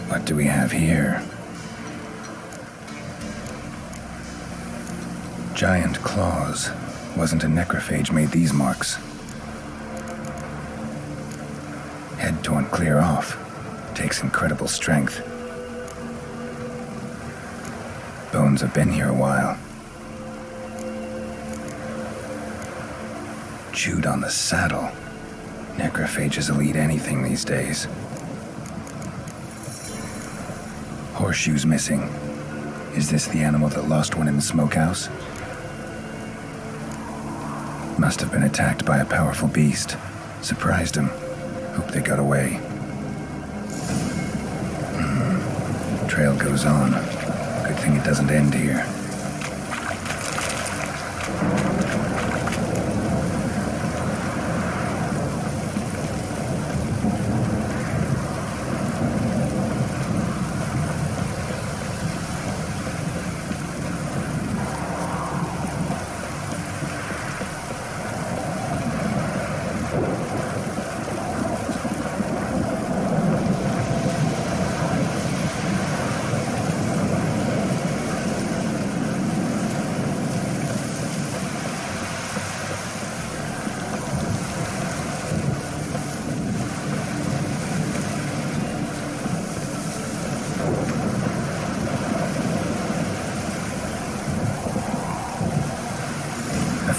What do we have here? Giant claws. Wasn't a necrophage made these marks. Head torn clear off. Takes incredible strength. Bones have been here a while. Chewed on the saddle. Necrophages will eat anything these days. Horseshoes missing. Is this the animal that lost one in the smokehouse? Must have been attacked by a powerful beast. Surprised him. Hope they got away. Trail goes on. Good thing it doesn't end here.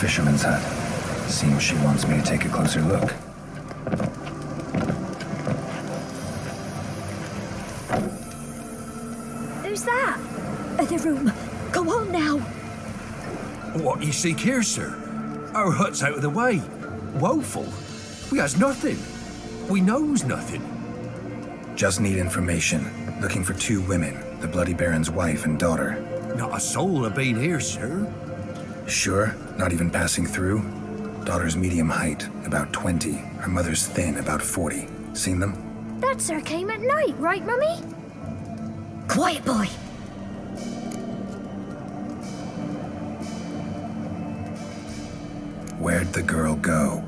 Fisherman's hut. Seems she wants me to take a closer look. Who's that? The room. Go on now. What you seek here, sir? Our hut's out of the way. Woeful. We has nothing. We knows nothing. Just need information. Looking for 2 women, the Bloody Baron's wife and daughter. Not a soul have been here, sir. Sure? Not even passing through? Daughter's medium height, about 20. Her mother's thin, about 40. Seen them? That sir came at night, right, Mummy? Quiet, boy. Where'd the girl go?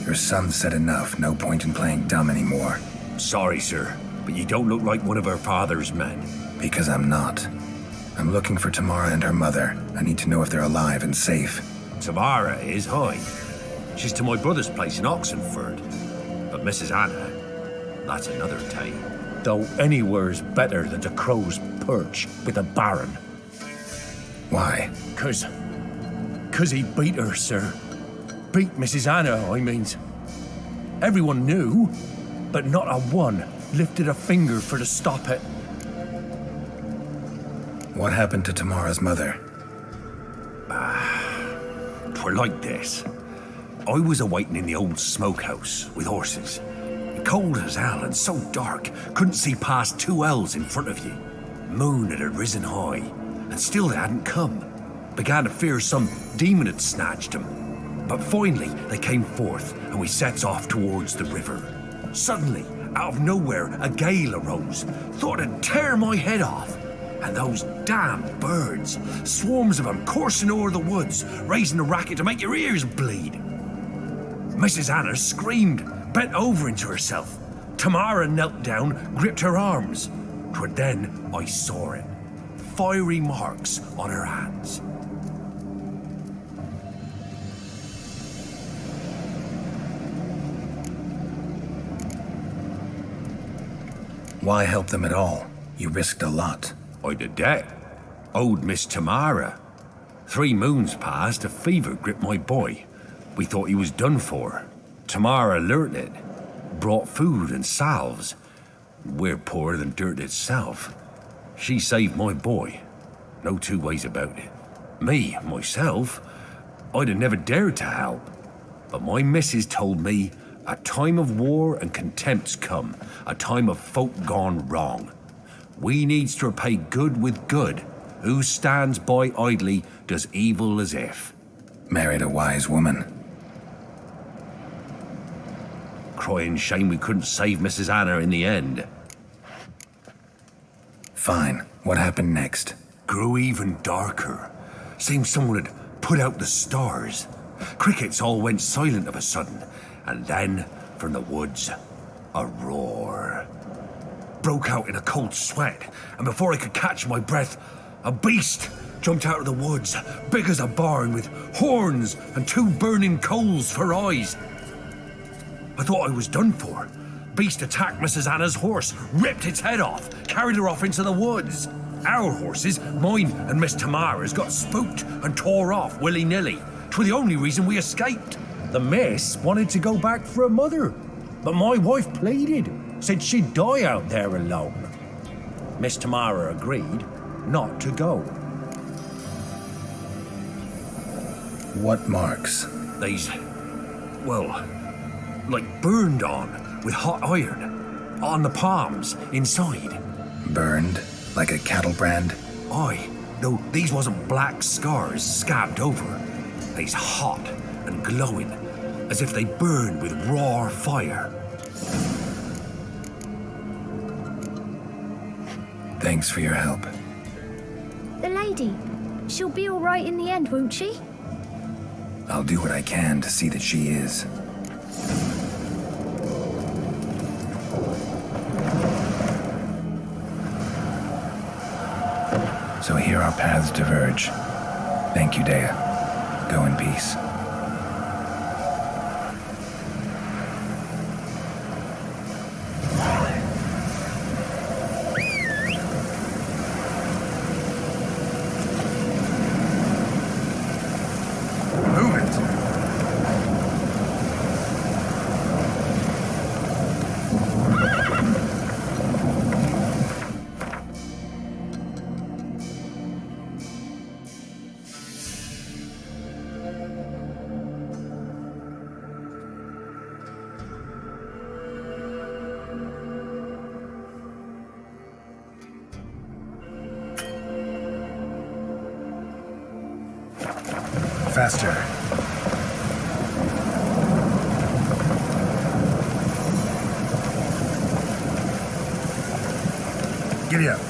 Your son said enough. No point in playing dumb anymore. Sorry, sir, but you don't look like one of her father's men. Because I'm not. I'm looking for Tamara and her mother. I need to know if they're alive and safe. Tamara is, hi. She's to my brother's place in Oxenford. But Mrs. Anna, that's another tale. Though anywhere's better than to crow's perch with a baron. Why? 'Cause he beat her, sir. Beat Mrs. Anna, I means. Everyone knew, but not a one lifted a finger for to stop it. What happened to Tamara's mother? 'Twere like this. I was awaiting in the old smokehouse with horses. Cold as hell and so dark, couldn't see past 2 ells in front of you. Moon had risen high, and still they hadn't come. Began to fear some demon had snatched them. But finally, they came forth, and we sets off towards the river. Suddenly, out of nowhere, a gale arose. Thought it'd tear my head off. And those damn birds, swarms of them coursing over the woods, raising a racket to make your ears bleed. Mrs. Anna screamed, bent over into herself. Tamara knelt down, gripped her arms. 'Twere then I saw it. Fiery marks on her hands. Why help them at all? You risked a lot. I did that. Owed Miss Tamara. 3 moons passed, a fever gripped my boy. We thought he was done for. Tamara learnt it. Brought food and salves. We're poorer than dirt itself. She saved my boy. No 2 ways about it. Me, myself, I'd have never dared to help. But my missus told me a time of war and contempt's come. A time of folk gone wrong. We needs to repay good with good. Who stands by idly does evil as if. Married a wise woman. Crying shame we couldn't save Mrs. Anna in the end. Fine. What happened next? Grew even darker. Seemed someone had put out the stars. Crickets all went silent of a sudden. And then, from the woods, a roar. Broke out in a cold sweat, and before I could catch my breath, a beast jumped out of the woods, big as a barn, with horns and 2 burning coals for eyes. I thought I was done for. Beast attacked Mrs. Anna's horse, ripped its head off, carried her off into the woods. Our horses, mine and Miss Tamara's, got spooked and tore off willy-nilly. 'Twere the only reason we escaped. The miss wanted to go back for a mother, but my wife pleaded, said she'd die out there alone. Miss Tamara agreed not to go. What marks? They's, well, like burned on with hot iron. On the palms, inside. Burned? Like a cattle brand? Aye, though these wasn't black scars scabbed over. They's hot and glowing, as if they burned with raw fire. Thanks for your help. The lady, she'll be all right in the end, won't she? I'll do what I can to see that she is. So here our paths diverge. Thank you, Dea. Go in peace. Faster. Giddy up.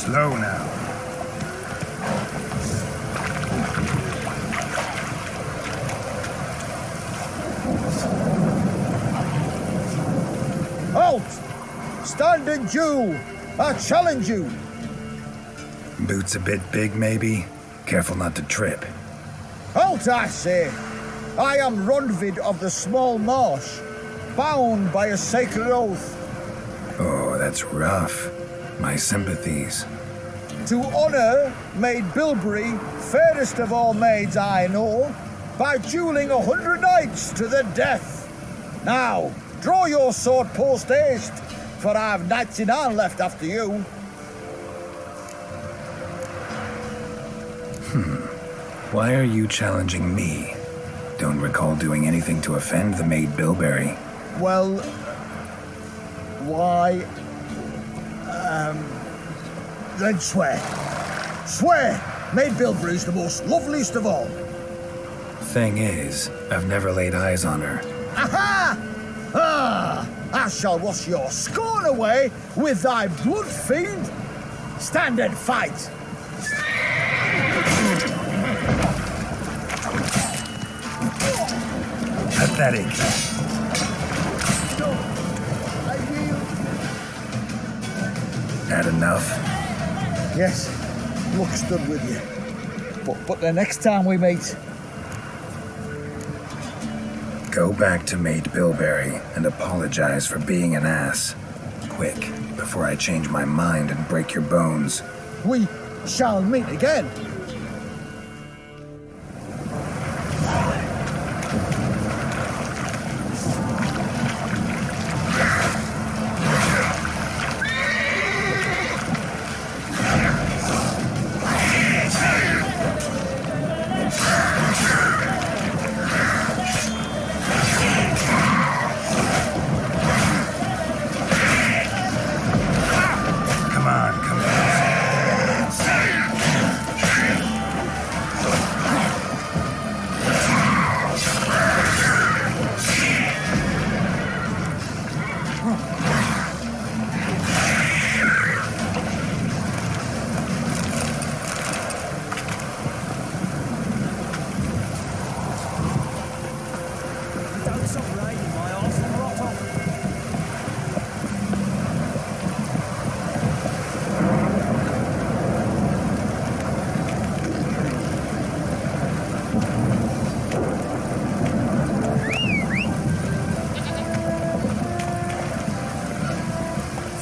Slow now. Halt! Standing Jew! I challenge you! Boots a bit big, maybe? Careful not to trip. Halt, I say! I am Rundvid of the Small Marsh, bound by a sacred oath. Oh, that's rough. My sympathies. To honour Maid Bilberry, fairest of all maids I know, by duelling 100 knights to the death. Now, draw your sword post haste, for I've knights in hand left after you. Why are you challenging me? Don't recall doing anything to offend the Maid Bilberry. Well, why... then swear. Swear! Maid Bilberry's the most loveliest of all. Thing is, I've never laid eyes on her. Aha! Ah! I shall wash your scorn away with thy blood, fiend. Stand and fight. Pathetic. Had enough? Yes, luck stood with you. But the next time we meet... Go back to Maid Bilberry and apologize for being an ass. Quick, before I change my mind and break your bones. We shall meet again.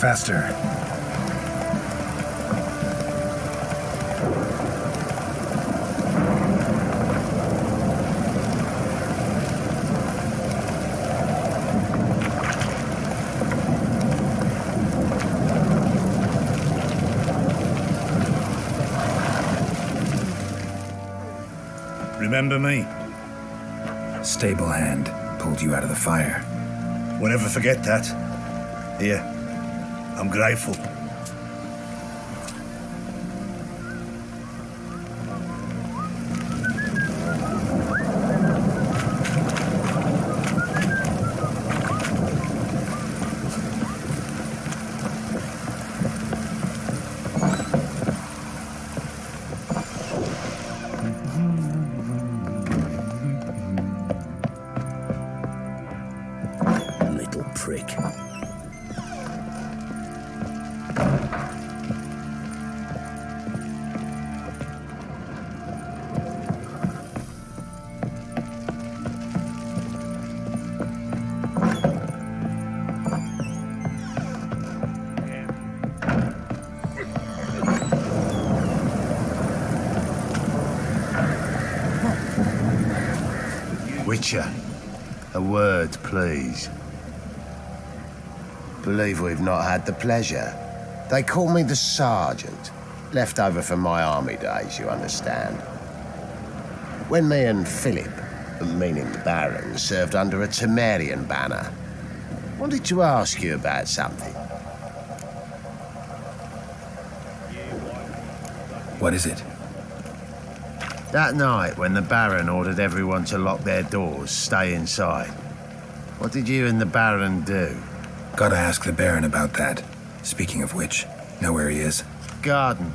Faster. Remember me? Stable hand pulled you out of the fire. Won't ever forget that. Here. I'm grateful. Little prick. Witcher, a word, please. Believe we've not had the pleasure. They call me the Sergeant. Left over from my army days, you understand. When me and Philip, meaning the Baron, served under a Temerian banner, wanted to ask you about something. What is it? That night, when the Baron ordered everyone to lock their doors, stay inside, what did you and the Baron do? Gotta ask the Baron about that. Speaking of which, know where he is? Garden.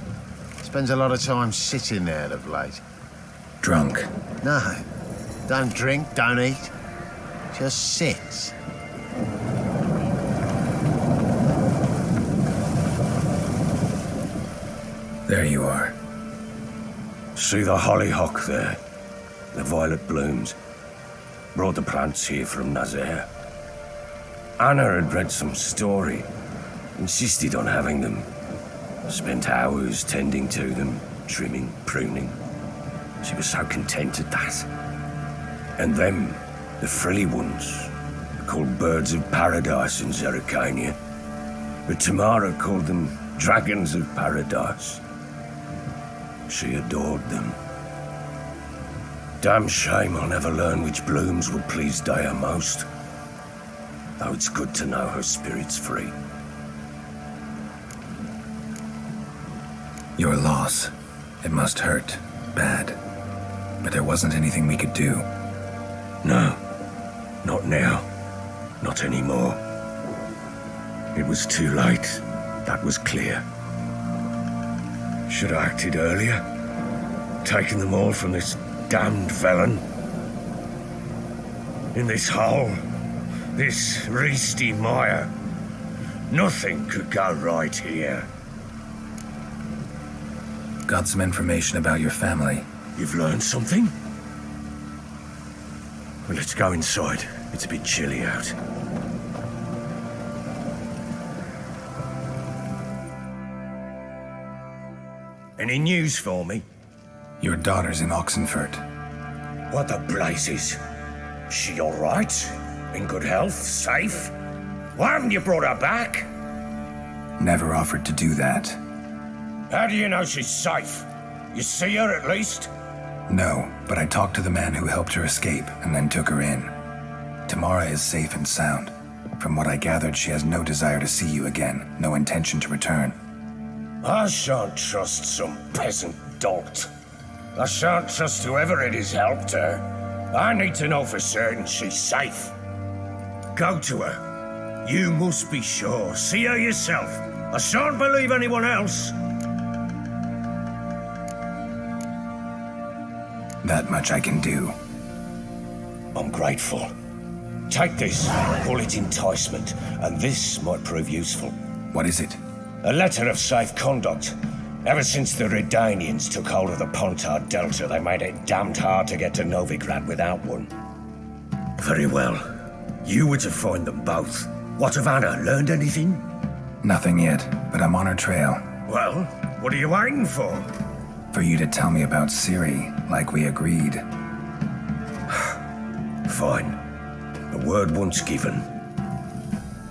Spends a lot of time sitting there of late. Drunk? No. Don't drink, don't eat. Just sits. There you are. See the hollyhock there? The violet blooms. Brought the plants here from Nazaire. Anna had read some story. Insisted on having them. Spent hours tending to them, trimming, pruning. She was so content at that. And them, the frilly ones, called birds of paradise in Zerrikania. But Tamara called them dragons of paradise. She adored them. Damn shame I'll never learn which blooms will please Dea most. Though it's good to know her spirit's free. Your loss. It must hurt. Bad. But there wasn't anything we could do. No. Not now. Not anymore. It was too late. That was clear. Should have acted earlier. Taken them all from this damned Velen. In this hole. This reesty mire. Nothing could go right here. Got some information about your family. You've learned something? Well, let's go inside. It's a bit chilly out. Any news for me? Your daughter's in Oxenfurt. What the blazes? She all right? In good health? Safe? Why haven't you brought her back? Never offered to do that. How do you know she's safe? You see her at least? No, but I talked to the man who helped her escape and then took her in. Tamara is safe and sound. From what I gathered, she has no desire to see you again, no intention to return. I shan't trust some peasant dolt. I shan't trust whoever it is helped her. I need to know for certain she's safe. Go to her. You must be sure. See her yourself. I shan't believe anyone else. That much I can do. I'm grateful. Take this, call it enticement, and this might prove useful. What is it? A letter of safe conduct. Ever since the Redanians took hold of the Pontard Delta, they made it damned hard to get to Novigrad without one. Very well. You were to find them both. What of Anna? Learned anything? Nothing yet, but I'm on her trail. Well, what are you waiting for? For you to tell me about Ciri, like we agreed. Fine. A word once given.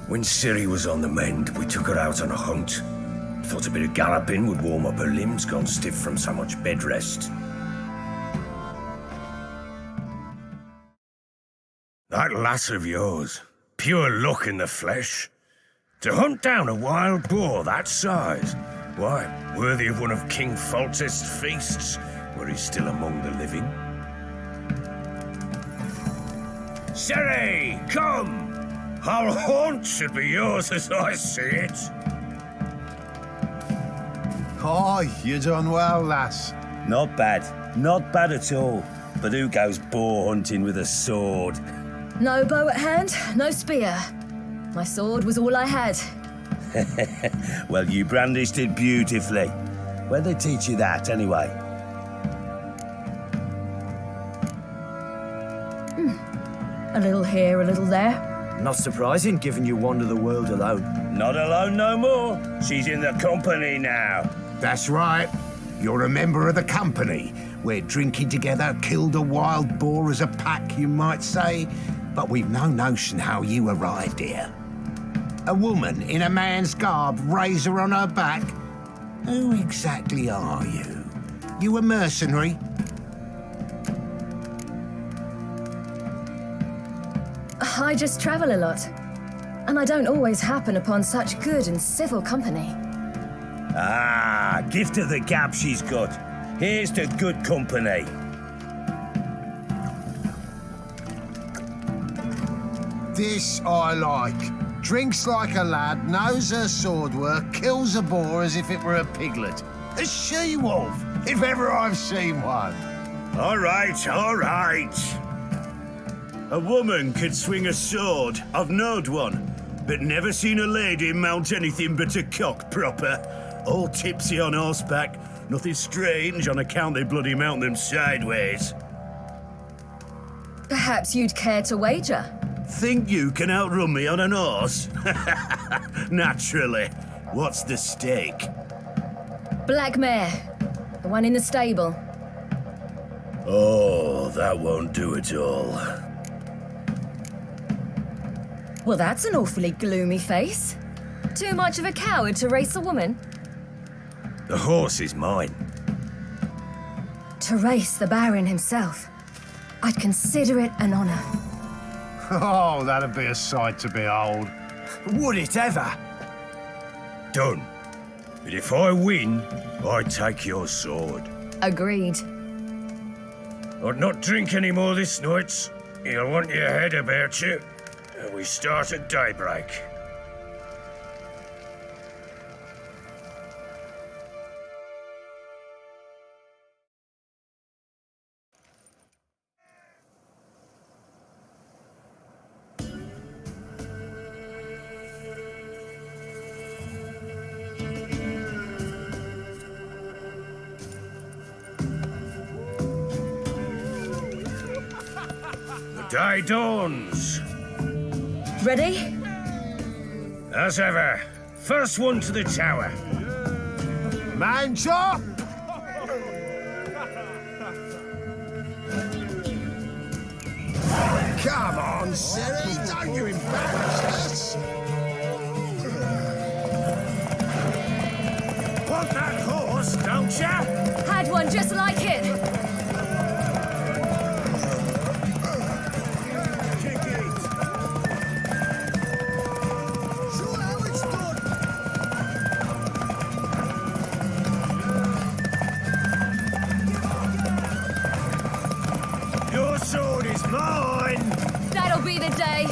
When Ciri was on the mend, we took her out on a hunt. Thought a bit of galloping would warm up her limbs, gone stiff from so much bed rest. That lass of yours, pure luck in the flesh. To hunt down a wild boar that size, why, worthy of one of King Foltest's feasts, were he still among the living. Ciri, come! Our haunt should be yours as I see it. Oh, you done well, lass. Not bad. Not bad at all. But who goes boar hunting with a sword? No bow at hand, no spear. My sword was all I had. Well, you brandished it beautifully. Where'd they teach you that, anyway? A little here, a little there. Not surprising, given you wander the world alone. Not alone no more. She's in the company now. That's right. You're a member of the company. We're drinking together, killed a wild boar as a pack, you might say. But we've no notion how you arrived here. A woman in a man's garb, razor on her back. Who exactly are you? You a mercenary? I just travel a lot. And I don't always happen upon such good and civil company. Ah, gift of the gab she's got. Here's to good company. This I like. Drinks like a lad, knows her sword work, kills a boar as if it were a piglet. A she-wolf, if ever I've seen one. All right, all right. A woman could swing a sword. I've knowed one, but never seen a lady mount anything but a cock proper. All tipsy on horseback. Nothing strange on account they bloody mount them sideways. Perhaps you'd care to wager? Think you can outrun me on an horse? Naturally. What's the stake? Black mare. The one in the stable. Oh, that won't do it all. Well, that's an awfully gloomy face. Too much of a coward to race a woman? The horse is mine. To race the Baron himself. I'd consider it an honor. Oh, that'd be a sight to behold. Would it ever? Done. But if I win, I take your sword. Agreed. I'd not drink any more this night. You'll want your head about you. And we start at daybreak. The day dawns. Ready? As ever, first one to the tower. Man chop! Come on, Siri, don't you embarrass us. Want that horse, don't ya? Had one just like it. Your sword is mine! That'll be the day.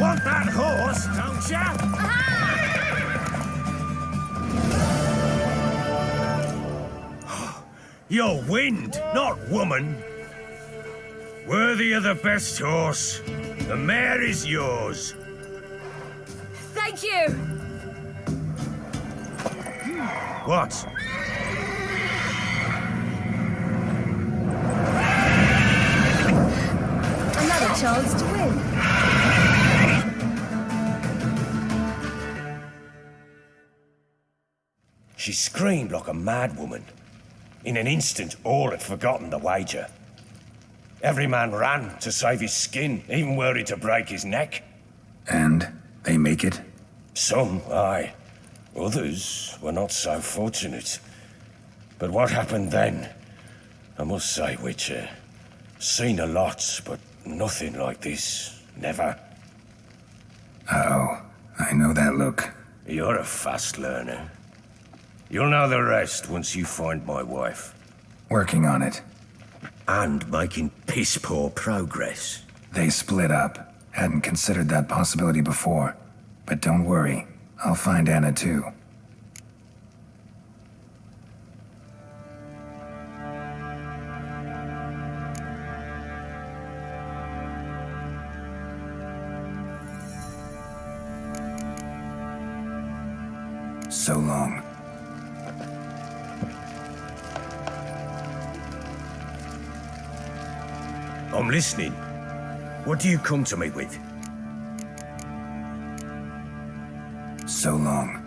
Want that horse, don't ya? You're wind, not woman. Worthy of the best horse. The mare is yours. Thank you. What? Another chance to win. She screamed like a mad woman. In an instant, all had forgotten the wager. Every man ran to save his skin, even worried to break his neck. And they make it? Some, aye. Others were not so fortunate. But what happened then? I must say, Witcher, seen a lot, but nothing like this. Never. Uh-oh. I know that look. You're a fast learner. You'll know the rest once you find my wife. Working on it. And making piss-poor progress. They split up. Hadn't considered that possibility before. But don't worry. I'll find Anna too. So long. I'm listening. What do you come to me with? So long.